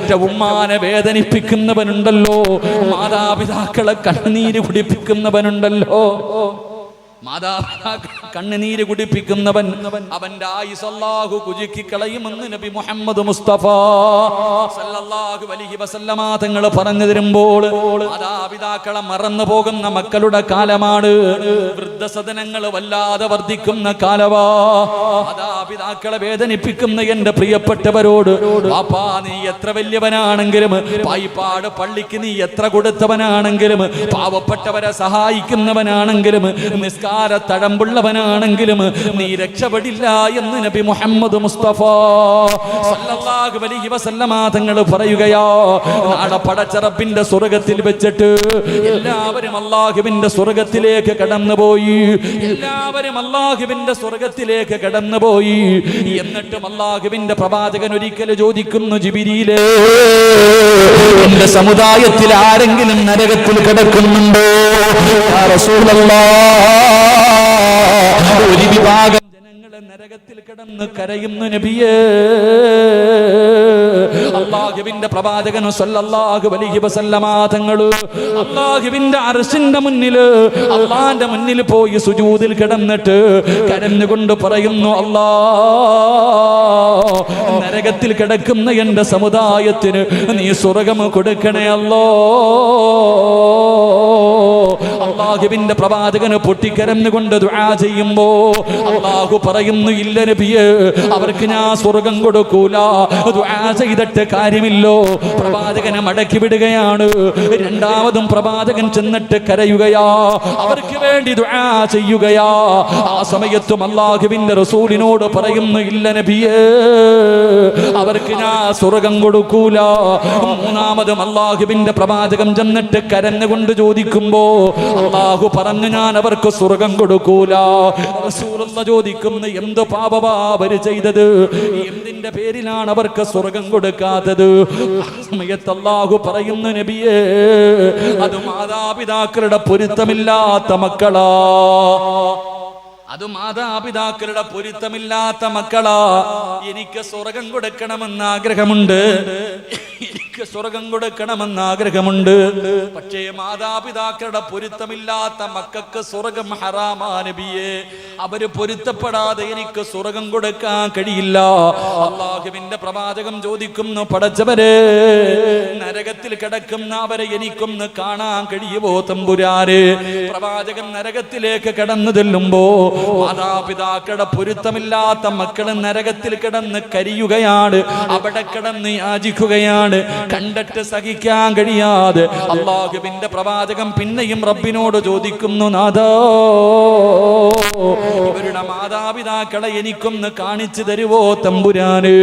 പെറ്റ ഉമ്മാനെ വേദനിപ്പിക്കുന്നവനുണ്ടല്ലോ, മാതാപിതാക്കളെ കണ്ണീര് കുടിപ്പിക്കുന്നവനുണ്ടല്ലോ, മാതാപിതാക്കളെ കണ്ണുനീര് കുടിപ്പിക്കുന്നവൻ അവന്റെ ആയുസ് അല്ലാഹു കുലുക്കി കളയുമെന്ന് നബി മുഹമ്മദ് മുസ്തഫ സല്ലല്ലാഹു അലൈഹി വസല്ലമ തങ്ങൾ പറഞ്ഞു തരുമ്പോൾ മാതാപിതാക്കളെ മറന്നു പോകുന്ന മക്കളുടെ കാലമാണ്. വൃദ്ധസദനങ്ങൾ വല്ലാതെ വർദ്ധിക്കുന്ന കാലമാ. മാതാപിതാക്കളെ വേദനിപ്പിക്കുന്ന എന്റെ പ്രിയപ്പെട്ടവരോട്, പാപ്പാ നീ എത്ര വലിയവനാണെങ്കിലും, പായിപ്പാട് പള്ളിക്ക് നീ എത്ര കൊടുത്തവനാണെങ്കിലും, പാവപ്പെട്ടവരെ സഹായിക്കുന്നവനാണെങ്കിലും, തഴമ്പുള്ളവനാണെങ്കിലും നീ രക്ഷപ്പെടില്ല എന്ന് നബി മുഹമ്മദ് മുസ്തഫ സല്ലല്ലാഹു അലൈഹി വസല്ലമ തങ്ങൾ പറയുകയാ. നാളെ പടച്ചറപ്പിന്റെ സ്വർഗ്ഗത്തിൽ വെച്ചിട്ട് എല്ലാവരും അല്ലാഹുവിന്റെ സ്വർഗ്ഗത്തിലേക്ക് കടന്നുപോയി, എല്ലാവരും അല്ലാഹുവിന്റെ സ്വർഗ്ഗത്തിലേക്ക് കടന്നുപോയി. എന്നിട്ടും അല്ലാഹുവിന്റെ പ്രവാചകൻ ഒരിക്കൽ ചോദിക്കുന്നു, ജിബ്രീലേ, എന്റെ സമുദായത്തിൽ ആരെങ്കിലും നരകത്തിൽ കിടക്കുന്നുണ്ടോ? യാ റസൂലല്ലാഹ്, ഒരു വിഭാഗം ജനങ്ങളെ നരകത്തിൽ കിടന്ന് കരയുന്നു നബിയേ. അല്ലാഹുവിന്റെ പ്രവാചകൻ സല്ലല്ലാഹു അലൈഹി വസല്ലമ തങ്ങൾ അല്ലാഹുവിന്റെ അർശിന്റെ മുന്നിൽ, അല്ലാഹുവിന്റെ മുന്നിൽ പോയി സുജൂദിൽ കിടന്നിട്ട് കരഞ്ഞുകൊണ്ട് പറയുന്നു, അല്ലാഹ്, നരകത്തിൽ കിടക്കുന്ന എന്റെ സമുദായത്തിന് നീ സ്വർഗ്ഗം കൊടുക്കണേ അല്ലാഹ്. അല്ലാഹുവിന്റെ പ്രവാചകന് പൊട്ടിക്കരഞ്ഞുകൊണ്ട് ദുആ ചെയ്യുമ്പോ അല്ലാഹു പറയുന്നു, ഇല്ല നബിയേ, അവർക്ക് ഞാൻ സ്വർഗ്ഗം കൊടുക്കൂല. ദുആ ചെയ്തിട്ട് കാര്യമില്ലോ. പ്രവാചകനെ മടക്കി വിടുകയാണ്. രണ്ടാമതും പ്രവാചകൻ ചെന്നിട്ട് കരയുകയാ, അവർക്ക് വേണ്ടി ദുആ ചെയ്യുകയാ. ആ സമയത്തും അല്ലാഹുവിന്റെ റസൂലിനോട് പറയുന്നു, ഇല്ല നബിയേ, അവർക്ക് ഞാൻ സ്വർഗ്ഗം കൊടുക്കൂല. മൂന്നാമതും അല്ലാഹുവിന്റെ പ്രവാചകൻ ചെന്നിട്ട് കരഞ്ഞുകൊണ്ട് ചോദിക്കുമ്പോ അല്ലാഹു പറഞ്ഞു, ഞാൻ അവർക്ക് സ്വർഗ്ഗം കൊടുക്കൂല. റസൂലുള്ളാഹി ചോദിക്കുന്നു, എന്ത് പാപമാ അവർ ചെയ്തത്? എന്തിന്റെ പേരിലാണ് അവർക്ക് സ്വർഗ്ഗം കൊടുക്കാത്തത്? സമയത്ത് അല്ലാഹു പറയുന്നു, നബിയേ, അത് മാതാപിതാക്കളുടെ പൊരുത്തമില്ലാത്ത മക്കളാ, അത് മാതാപിതാക്കളുടെ പൊരുത്തമില്ലാത്ത മക്കളാ. എനിക്ക് സ്വർഗ്ഗം കൊടുക്കണമെന്ന് ആഗ്രഹമുണ്ട്, എനിക്ക് സ്വർഗ്ഗം കൊടുക്കണമെന്ന് ആഗ്രഹമുണ്ട്. പക്ഷേ മാതാപിതാക്കളുടെ പൊരുത്തമില്ലാത്ത മക്കൾക്ക് സ്വർഗ്ഗം ഹറാമാ നബിയേ. അവര് പൊരുത്തപ്പെടാതെ എനിക്ക് സ്വർഗ്ഗം കൊടുക്കാൻ കഴിയില്ല. അല്ലാഹുവിന്റെ പ്രവാചകൻ ചോദിക്കുന്നു, പടച്ചവരെ, നരകത്തിൽ കിടക്കുന്ന അവരെ എനിക്കൊന്ന് കാണാൻ കഴിയുമോ തമ്പുരാനെ? പ്രവാചകൻ നരകത്തിലേക്ക് കടന്നു ചെല്ലുമ്പോ മാതാപിതാക്കളുടെ പൊരുത്തമില്ലാത്ത മക്കൾ നരകത്തിൽ കിടന്ന് കരിയുകയാണ്, അവിടെ കിടന്ന് യാചിക്കുകയാണ്. കണ്ടിട്ട് സഹിക്കാൻ കഴിയാതെ അല്ലാഹുവിന്റെ പ്രവാചകൻ പിന്നെയും റബ്ബിനോട് ചോദിക്കുന്നു, നാഥാ, ഇവരുടെ മാതാപിതാക്കളെ എനിക്കൊന്ന് കാണിച്ചു തരുവോ തമ്പുരാന്?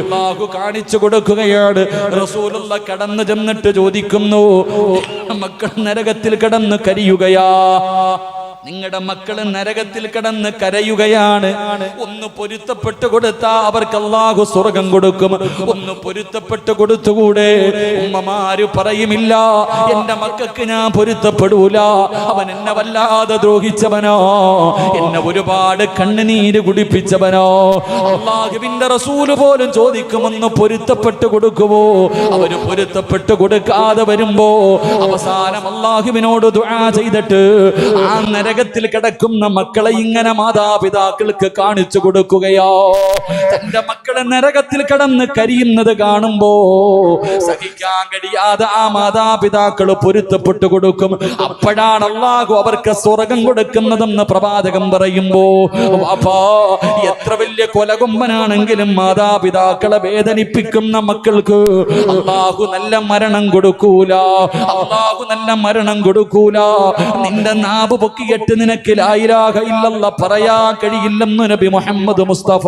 അല്ലാഹു കാണിച്ചു കൊടുക്കുകയാണ്. റസൂലുള്ളാഹി കടന്നു ചെന്നിട്ട് ചോദിക്കുന്നു, മക്കൾ നരകത്തിൽ കിടന്ന് കരിയുകയാ, നിങ്ങളുടെ മക്കള് നരകത്തിൽ കിടന്ന് കരയുകയാണ്. ഒന്ന് പൊരുത്തപ്പെട്ട് കൊടുത്താ അവർക്ക് അല്ലാഹു സ്വർഗ്ഗം കൊടുക്കും. ഒന്ന് പൊരുത്തപ്പെട്ട് കൊടുത്തുകൂടെ? ഉമ്മമാര് പറയുമില്ല, എന്റെ മക്കൾക്ക് ഞാൻ പൊരുത്തപ്പെടൂല, അവൻ എന്നെ വല്ലാതെ ദ്രോഹിച്ചവനോ, എന്നെ ഒരുപാട് കണ്ണുനീര് കുടിപ്പിച്ചവനോ. അല്ലാഹുവിന്റെ റസൂല് പോലും ചോദിക്കുമെന്ന് പൊരുത്തപ്പെട്ട് കൊടുക്കുവോ? അവര് പൊരുത്തപ്പെട്ട് കൊടുക്കാതെ വരുമ്പോ അവസാനം അല്ലാഹുവിനോട് ദുആ ചെയ്തിട്ട് ആ നരകത്തിൽ കിടക്കുന്ന മക്കളെ ഇങ്ങനെ മാതാപിതാക്കൾക്ക് കാണിച്ചു കൊടുക്കുകയോ. തന്റെ മക്കളെ നരകത്തിൽ കിടന്ന് കരിയുന്നത് കാണുമ്പോ സഹിക്കാൻ കഴിയാതെ ആ മാതാപിതാക്കൾ പൊരുത്തപ്പെട്ടു കൊടുക്കും. അപ്പോഴാണ് അല്ലാഹു അവർക്ക് സ്വർഗ്ഗം കൊടുക്കുന്നതെന്ന് പ്രവാചകൻ പറയുമ്പോ, വാപ്പാ, എത്ര വലിയ കൊലകൊമ്പനാണെങ്കിലും മാതാപിതാക്കളെ വേദനിപ്പിക്കുന്ന മക്കൾക്ക് അല്ലാഹു നല്ല മരണം കൊടുക്കൂല, അല്ലാഹു നല്ല മരണം കൊടുക്കൂല. നിന്റെ നാവ് പൊക്കിയിട്ട് നിനക്ക് ലാ ഇലാഹ ഇല്ലല്ലാഹ് പറയാൻ കഴിയില്ലെന്ന് നബി മുഹമ്മദ് മുസ്തഫ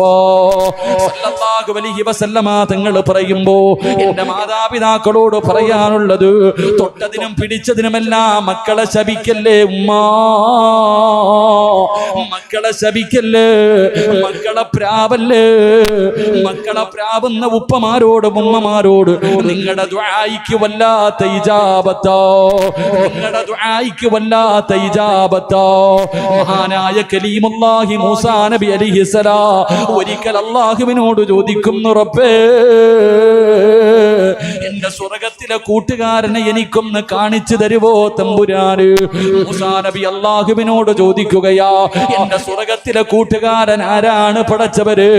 സല്ലല്ലാഹു അലൈഹി വസല്ലമ തങ്ങൾ പറയുമ്പോ എന്റെ മാതാപിതാക്കളോട് പറയാനുള്ളത്, തൊട്ടതിനും പിടിച്ചതിനുമെല്ലാം മക്കളെ ശപിക്കല്ലേ ഉമ്മാ, മക്കളെ ശപിക്കല്ലേ, മക്കളെ പ്രാവല്ലേ. മക്കളെ പ്രാവുന്ന ഉപ്പമാരോടും ഉമ്മമാരോട് നിങ്ങളുടെ ദുആയിക്ക് വല്ലാത്ത ഇജാബത്തോ, നിങ്ങളുടെ ദുആയിക്ക് വല്ലാത്ത ഇജാബത്തോ. മഹാനായ കലീമുല്ലാഹി മൂസാ നബി അലൈഹിസ്സലാം ഒരിക്കൽ അല്ലാഹുവിനോട് ചോദിക്കുന്നു, റബ്ബേ, എന്റെ സ്വർഗത്തിലെ കൂട്ടുകാരനെ എനിക്കൊന്ന് കാണിച്ചു തരുവോ തമ്പുരാന്? മൂസാ നബി അല്ലാഹുവിനോട് ചോദിക്കുകയാ, എന്റെ സ്വർഗത്തിലെ കൂട്ടുകാരൻ ആരാണ് പടച്ചവര്?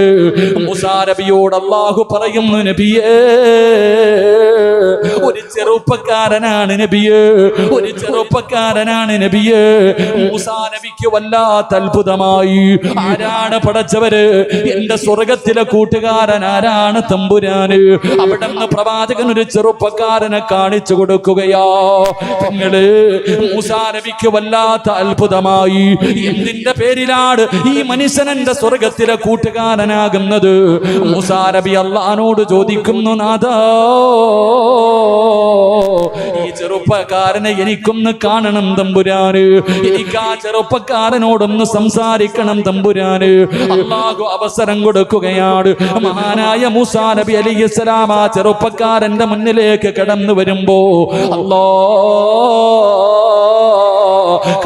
മൂസാ നബിയോട് അല്ലാഹു പറയുന്നു, നബിയേ, ഒരു ചെറുപ്പക്കാരനാണ് നബിയേ, ഒരു ചെറുപ്പക്കാരനാണ് നബിയേ. മൂസാ നബിക്ക് വല്ലാത്ത അത്ഭുതമായി. ആരാണ് പടച്ചവര്? എന്റെ സ്വർഗത്തിലെ കൂട്ടുകാരൻ ആരാണ് തമ്പുരാന്? അവിടെ നിന്ന് പ്രവാചകൻ ഒരു ചെറുപ്പക്കാരനെ കാണിച്ചു കൊടുക്കുകയാ. നിങ്ങള് മൂസാ നബിക്ക് വല്ലാത്ത അത്ഭുതമായി. എന്തിന്റെ പേരിലാണ് ഈ മനുഷ്യൻ എന്റെ സ്വർഗത്തിലെ കൂട്ടുകാരനാകുന്നത്? മൂസാ നബി അല്ലാഹുവോട് ചോദിക്കുന്നു, നാഥാ, ഈ ചെറുപ്പക്കാരനെ എനിക്കൊന്ന് കാണണം തമ്പുരാന്, എനിക്ക് ആ ചെറുപ്പക്കാരനോടൊന്ന് സംസാരിക്കണം തമ്പുരാന്. അല്ലാഹു അവസരം കൊടുക്കുകയാണ്. മഹാനായ മൂസാ നബി അലൈഹിസ്സലാം ആ ചെറുപ്പക്കാരന്റെ മുന്നിലേക്ക് കടന്നു വരുമ്പോ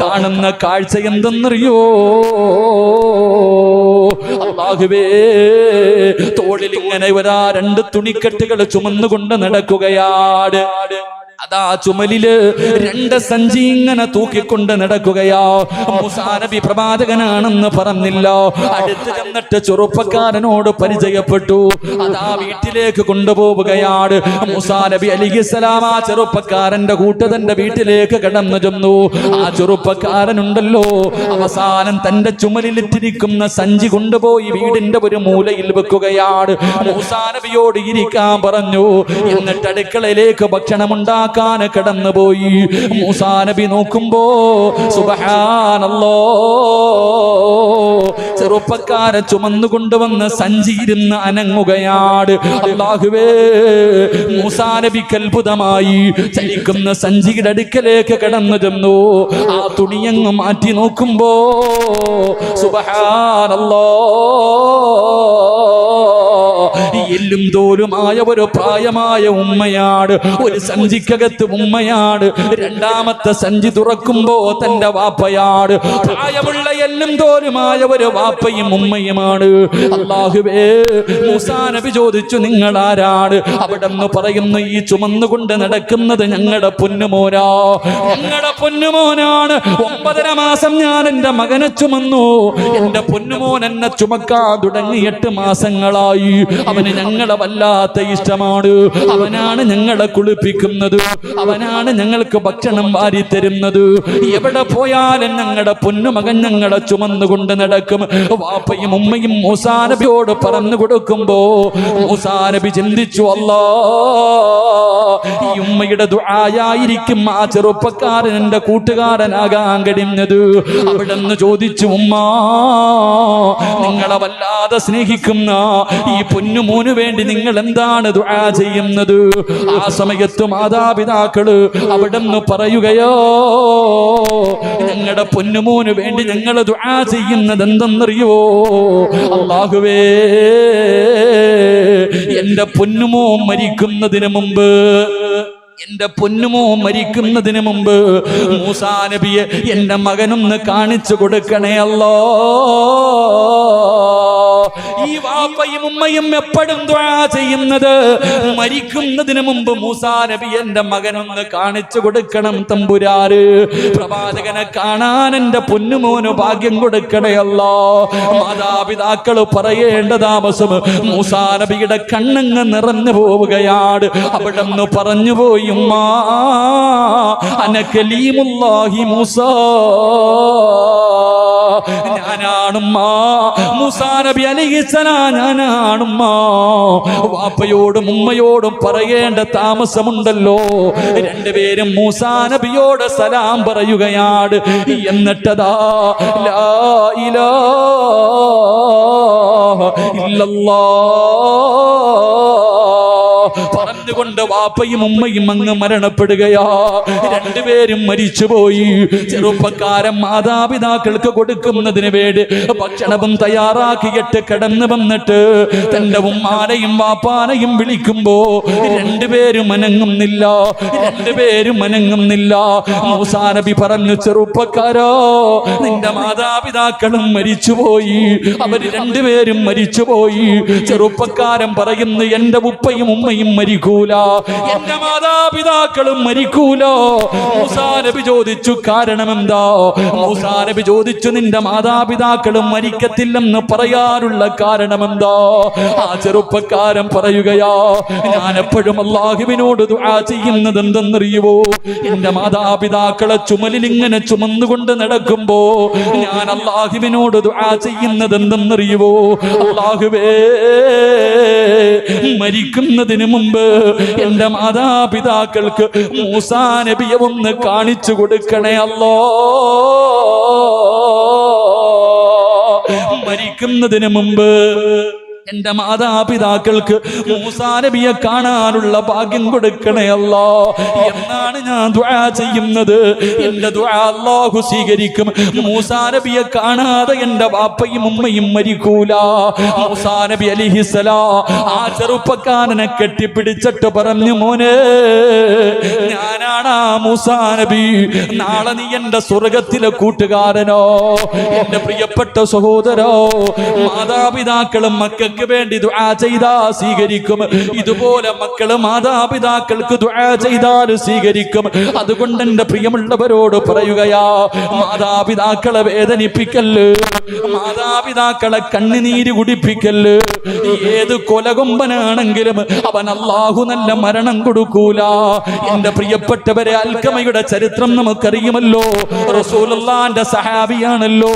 കാണുന്ന കാഴ്ച എന്തെന്നറിയോ? അല്ലാഹുവേ, തോളിൽ ഇങ്ങനെ രണ്ട് തുണിക്കെട്ടുകൾ ചുമന്നുകൊണ്ട് നടക്കുകയാണ്. അതാ ചുമലില് രണ്ട് സഞ്ചി ഇങ്ങനെ തൂക്കിക്കൊണ്ട് നടക്കുകയാ. മൂസാ നബി പ്രവാചകനാണെന്ന് പറഞ്ഞില്ല. അടുത്ത് ചെന്നിട്ട് ചെറുപ്പക്കാരനോട് പരിചയപ്പെട്ടു. അതാ വീട്ടിലേക്ക് കൊണ്ടുപോവുകയാണ്. മൂസാ നബി അലൈഹിസ്സലാം ആ ചെറുപ്പക്കാരന്റെ കൂട്ടത്തിന്റെ വീട്ടിലേക്ക് കടന്നു ചെന്നു. ആ ചെറുപ്പക്കാരനുണ്ടല്ലോ, അവസാനം തന്റെ ചുമലിലിട്ടിരിക്കുന്ന സഞ്ചി കൊണ്ടുപോയി വീടിന്റെ ഒരു മൂലയിൽ വെക്കുകയാണ്. മൂസാ നബിയോട് ഇരിക്കാൻ പറഞ്ഞു. എന്നിട്ട് അടുക്കളയിലേക്ക് ഭക്ഷണമുണ്ടാക്കാൻ കടന്നുപോയി. മൂസാ നബി നോക്കുമ്പോ സുബ്ഹാനല്ലാഹ്, ചെറുപ്പക്കാരെ ചുമന്നുകൊണ്ടുവന്ന് സഞ്ചിയിരുന്ന് അനങ്ങുകയാണ്. അല്ലാഹുവേ, മൂസാ നബിക്ക് അത്ഭുതമായി. ചലിക്കുന്ന സഞ്ചിയുടെ അടുക്കലേക്ക് കടന്നു ചെന്നു. ആ തുണിയങ്ങ് മാറ്റി നോക്കുമ്പോ സുബ്ഹാനല്ലാഹ്, എല്ലും തോലുമായ ഒരു പ്രായമായ ഉമ്മയാണ്. ഒരു സഞ്ചിക്കകത്ത് ഉമ്മയാണ്. രണ്ടാമത്തെ സഞ്ചി തുറക്കുമ്പോ തന്റെ വാപ്പയാണ്. പ്രായമുള്ള എല്ലും തോലുമായ ഒരു വാപ്പയും ഉമ്മയുമാണ്. അല്ലാഹുവേ, മൂസാ നബി ചോദിച്ചു, നിങ്ങൾ ആരാണ്? അവിടെ നിന്ന് പറയുന്നു, ഈ ചുമന്നുകൊണ്ട് നടക്കുന്നത് ഞങ്ങളുടെ പൊന്നുമോനാ, ഞങ്ങളുടെ പൊന്നുമോനാണ്. 9.5 മാസം ഞാൻ എന്റെ മകനെ ചുമന്നു. എന്റെ പൊന്നുമോൻ എന്നെ ചുമക്കാൻ തുടങ്ങി 8 മാസങ്ങളായി. അവന് ഞങ്ങളെ വല്ലാത്ത ഇഷ്ടമാണ്. അവനാണ് ഞങ്ങളെ കുളിപ്പിക്കുന്നത്, അവനാണ് ഞങ്ങൾക്ക് ഭക്ഷണം വാരി തരുന്നത്. എവിടെ പോയാലും ഞങ്ങളുടെ പൊന്നുമകൻ ഞങ്ങളെ ചുമന്നുകൊണ്ട് നടക്കും. വാപ്പയും ഉമ്മയും മൂസാ നബിയോട് പറഞ്ഞു കൊടുക്കുമ്പോ മൂസാ നബി ചിന്തിച്ചു, അല്ലാ, ഈ ഉമ്മയുടെ ദുആയായിരിക്കും ആ ചെറുപ്പക്കാരൻ എന്റെ കൂട്ടുകാരനാകാൻ കഴിഞ്ഞത്. അവിടെ നിന്ന് ചോദിച്ചു, ഉമ്മ, നിങ്ങളെ വല്ലാതെ സ്നേഹിക്കുന്ന ഈ പൊന്നുമോന് വേണ്ടി നിങ്ങൾ എന്താണ് ദുആ ചെയ്യുന്നത്? ആ സമയത്ത് മാതാപിതാക്കള് അവിടെ നിന്ന് പറയുകയോ, ഞങ്ങളുടെ പൊന്നുമോന് വേണ്ടി ഞങ്ങൾ ദുആ ചെയ്യുന്നത് എന്തെന്നറിയോ? അല്ലാഹുവേ, എന്റെ പൊന്നുമോൻ മരിക്കുന്നതിന് മുമ്പ്, എന്റെ പൊന്നുമോ മരിക്കുന്നതിന് മുമ്പ് മൂസാ നബിയെ എന്റെ മകനൊന്ന് കാണിച്ചു കൊടുക്കണേ അല്ലാ. ഈ വാപ്പയും ഉമ്മയും എപ്പോഴും ദുആ ചെയ്യുന്നത് മരിക്കുന്നതിന് മുമ്പ് മൂസാ നബി എന്റെ മകനൊന്ന് കാണിച്ചു കൊടുക്കണം തമ്പുരാര്. പ്രവാചകനെ കാണാൻ എന്റെ പൊന്നുമോന് ഭാഗ്യം കൊടുക്കണേ അല്ലാ. മാതാപിതാക്കള് പറയേണ്ട താമസം മൂസാ നബിയുടെ കണ്ണങ്ങ് നിറഞ്ഞു പോവുകയാണ്. അവിടെ നിന്ന് പറഞ്ഞു പോയി, ഉമ്മാ, അന കലീമുല്ലാഹി മൂസാ, ഞാനാണുമ്മ, മൂസാ നബി അലൈഹിസ്സലാം ഞാനാണുമ്മ. വാപ്പയോടും ഉമ്മയോടും പറയേണ്ട താമസമുണ്ടല്ലോ. രണ്ടുപേരും മൂസാ നബിയോട് സലാം പറയുകയാണ്. എന്നിട്ടതാ ലാ ഇലാഹ ഇല്ലല്ലാഹ് പറഞ്ഞുകൊണ്ട് വാപ്പയും ഉമ്മയും അങ്ങ് മരണപ്പെടുകയാ. രണ്ടുപേരും മരിച്ചുപോയി. ചെറുപ്പക്കാരൻ മാതാപിതാക്കൾക്ക് കൊടുക്കുന്നതിന് വേണ്ടി ഭക്ഷണവും തയ്യാറാക്കിയിട്ട് കടന്നു വന്നിട്ട് തന്റെ ഉമ്മാനെയും വാപ്പാനെയും വിളിക്കുമ്പോ രണ്ടുപേരും അനങ്ങുന്നില്ല, രണ്ടുപേരും അനങ്ങുന്നില്ല. മൂസാ നബി പറഞ്ഞു, ചെറുപ്പക്കാരോ, നിന്റെ മാതാപിതാക്കളും മരിച്ചുപോയി, അവര് രണ്ടുപേരും മരിച്ചുപോയി. ചെറുപ്പക്കാരൻ പറയുന്നു, എന്റെ ഉപ്പയും ഉമ്മയും മരിക്കും, മരിക്കൂല, എന്റെ മാതാപിതാക്കളും മരിക്കൂല. മൂസാ നബി ചോദിച്ചു, കാരണം എന്താ? മൂസാ നബി ചോദിച്ചു, നിന്റെ മാതാപിതാക്കളും മരിക്കത്തില്ലെന്ന് പറയാനുള്ള കാരണം എന്താ? ആ ചെറുപ്പക്കാരൻ പറയുകയാ, ഞാൻ എപ്പോഴും അല്ലാഹുവിനോട് ദുആ ചെയ്യുന്നത് എന്തെന്നറിയുവോ? എന്റെ മാതാപിതാക്കളെ ചുമലിൽ ഇങ്ങനെ ചുമന്നുകൊണ്ട് നടക്കുമ്പോ ഞാൻ അല്ലാഹുവിനോട് ദുആ ചെയ്യുന്നത് എന്തെന്നറിയുവോ? അല്ലാഹുവേ, മരിക്കുന്നതിന് മുമ്പ് എന്റെ മാതാപിതാക്കൾക്ക് മൂസാ നബിയെ ഒന്ന് കാണിച്ചു കൊടുക്കണേ അല്ലാ. മരിക്കുന്നതിന് മുമ്പ് എന്റെ മാതാപിതാക്കൾക്ക് മൂസാ നബിയെ കാണാനുള്ള ഭാഗ്യം കൊടുക്കണേ അല്ലാ എന്നാണ് ഞാൻ ദുആ ചെയ്യുന്നത്. എന്റെ ദുആ അല്ലാഹു സ്വീകരിക്കും. മൂസാ നബിയെ കാണാതെ എന്റെ വാപ്പയും ഉമ്മയും മരിക്കൂല. മൂസാ നബി അലൈഹിസ്സലാം ആ ചെറുപ്പക്കാരനെ കെട്ടിപ്പിടിച്ചിട്ട് പറഞ്ഞു, മോനെ, ഞാനാണ് ആ മൂസാ നബി. നാളെ നീ എന്റെ സ്വർഗത്തിലെ കൂട്ടുകാരനോ, എന്റെ പ്രിയപ്പെട്ട സഹോദരോ. മാതാപിതാക്കളും മക്കൾക്ക് വേണ്ടി ദുആ ചെയ്താ സ്വീകരിക്കും. ഇതുപോലെ മക്കള് മാതാപിതാക്കൾക്ക് ദുആ ചെയ്താൽ സ്വീകരിക്കും. അതുകൊണ്ട് എന്റെ പ്രിയമുള്ളവരോട് പറയുകയാ, മാതാപിതാക്കളെ വേദനിപ്പിക്കല്ല്, മാതാപിതാക്കളെ കണ്ണുനീര് കുടിപ്പിക്കല്ല്. ഏത് കൊലകൊമ്പനാണെങ്കിലും അവൻ അല്ലാഹു നല്ല മരണം കൊടുക്കൂല. എന്റെ പ്രിയപ്പെട്ടവരെ, അൽക്കമയുടെ ചരിത്രം നമുക്കറിയുമല്ലോ. റസൂലുള്ളാഹിന്റെ സഹാബിയാണല്ലോ.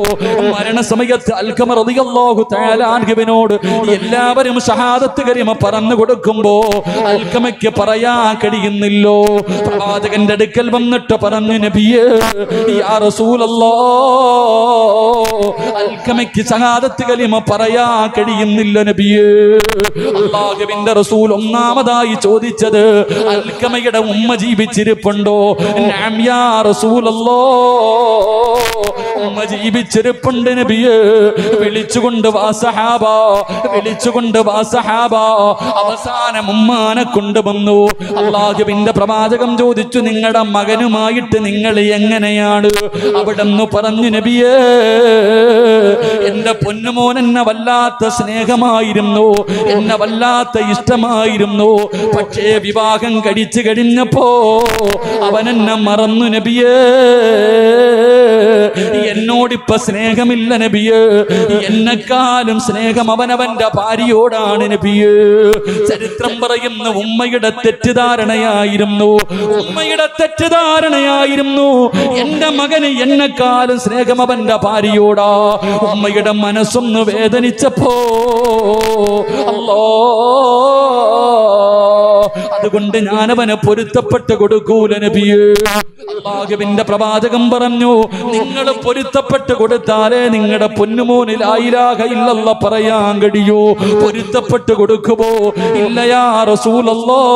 മരണസമയത്ത് അൽക്കമ റളിയല്ലാഹു തആല അൻഹുവിനോട് എല്ലാവരും ഷഹാദത്ത് കലിമ പറഞ്ഞു കൊടുക്കുമ്പോ അൽക്കമയ്ക്ക് പറയാൻ കഴിയുന്നില്ലോ. പ്രവാചകന്റെ അടുക്കൽ വന്നിട്ട് പറഞ്ഞു, നബിയേ, യാ റസൂലല്ലാഹ്, അൽക്കമയ്ക്ക് ഷഹാദത്ത് കലിമ പറയാൻ കഴിയുന്നില്ല നബിയേ. അല്ലാഹുവിന്റെ റസൂൽ ഒന്നാമതായി ചോദിച്ചത്, അൽക്കമയുടെ ഉമ്മ ജീവിച്ചിരിപ്പുണ്ടോ? നഅം യാ റസൂലല്ലാഹ്, ഉമ്മ ജീവിച്ചിരിപ്പുണ്ട് നബിയേ. വിളിച്ചുകൊണ്ട് വാ സഹാബ, വിളിച്ചുകൊണ്ട് വാ സഹാബ. അവസാനം ഉമ്മാനെ കൊണ്ടുവന്നു. അല്ലാഹുവിന്റെ പ്രവാചകം ചോദിച്ചു, നിങ്ങളുടെ മകനുമായിട്ട് നിങ്ങൾ എങ്ങനെയാണ്? അവിടെന്ന് പറഞ്ഞു, നബിയേ, എന്റെ പൊന്നുമോൻ എന്നെ വല്ലാത്ത സ്നേഹമായിരുന്നു, എന്നെ വല്ലാത്ത ഇഷ്ടമായിരുന്നു. പക്ഷേ വിവാഹം കഴിച്ചു കഴിഞ്ഞപ്പോ അവൻ എന്നെ മറന്നു നബിയേ. എന്നോടിപ്പോ സ്നേഹമില്ല നബിയേ. എന്നെക്കാളും സ്നേഹം അവനവന്റെ ഭാര്യയോടാണ് നബിയേ. ചരിത്രം പറയുന്ന ഉമ്മയുടെ തെറ്റിദ്ധാരണയായിരുന്നു, ഉമ്മയുടെ തെറ്റിദ്ധാരണയായിരുന്നു. എന്റെ മകന് എന്നെക്കാളും സ്നേഹം അവന്റെ ഭാര്യയോടാ. ഉമ്മയുടെ മനസ്സൊന്ന് വേദനിച്ചപ്പോ അല്ലാ, അതുകൊണ്ട് ഞാനവനെ പൊരുത്തപ്പെട്ട് കൊടുക്കൂല നബിയേ. അല്ലാഹുവിന്റെ പ്രവാചകം പറഞ്ഞു, നിങ്ങൾ പൊരുത്തപ്പെട്ട് കൊടുത്താലേ നിങ്ങളുടെ പൊന്നുമോനിൽ ലാ ഇലാഹ ഇല്ലല്ലാഹ് പറയാൻ കഴിയൂ. പൊരുത്തപ്പെട്ട് കൊടുക്കുമോ? ഇല്ല യാ റസൂലല്ലാഹ്,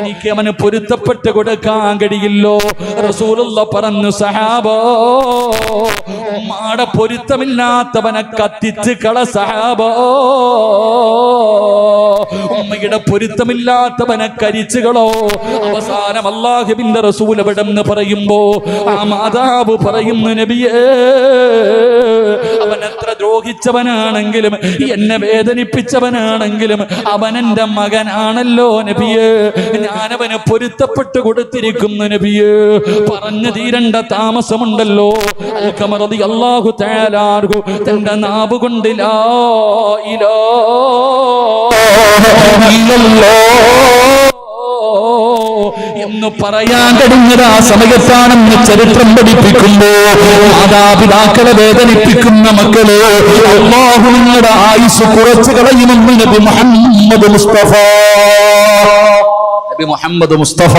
എനിക്ക് അവന് പൊരുത്തപ്പെട്ട് കൊടുക്കാൻ കഴിയില്ലോ. റസൂലുള്ളാഹ് പറഞ്ഞു, സഹാബാ, ഉമ്മാടെ പൊരുത്തമില്ലാത്തവനെ കത്തിച്ച് കള സഹാബാ. ഉമ്മയുടെ പൊരുത്തമില്ലാത്തവനെ കരിച്ചുകളോ. അവസാനം അല്ലാഹുവിന്റെ റസൂൽ എവിടെന്ന് പറയുമ്പോ ആ മാതാവ് പറയുന്നു, നബിയേ, അവൻ എത്ര ദ്രോഹിച്ചവനാണെങ്കിലും എന്നെ വേദനിപ്പിച്ചവനാണെങ്കിലും അവൻ എന്റെ മകനാണല്ലോ നബിയേ. ഞാനവന് പൊരുത്തപ്പെട്ട് കൊടുത്തിരിക്കുന്നു നബിയേ. പറഞ്ഞു തീരണ്ട താമസമുണ്ടല്ലോ. അൽഖമ റളിയല്ലാഹു തആല അൻഹു തന്റെ നാവ് കൊണ്ട് ലാ ഇലാഹ എന്ന് പറയാൻ കഴിഞ്ഞത് ആ സമയത്താണെന്ന് ചരിത്രം പഠിപ്പിക്കുമ്പോ, മാതാപിതാക്കളെ വേദനിപ്പിക്കുന്ന മക്കള് അല്ലാഹു നിങ്ങളുടെ ആയുസ് കുറച്ചു കളയുമെന്ന് നബി മുഹമ്മദ് മുസ്തഫ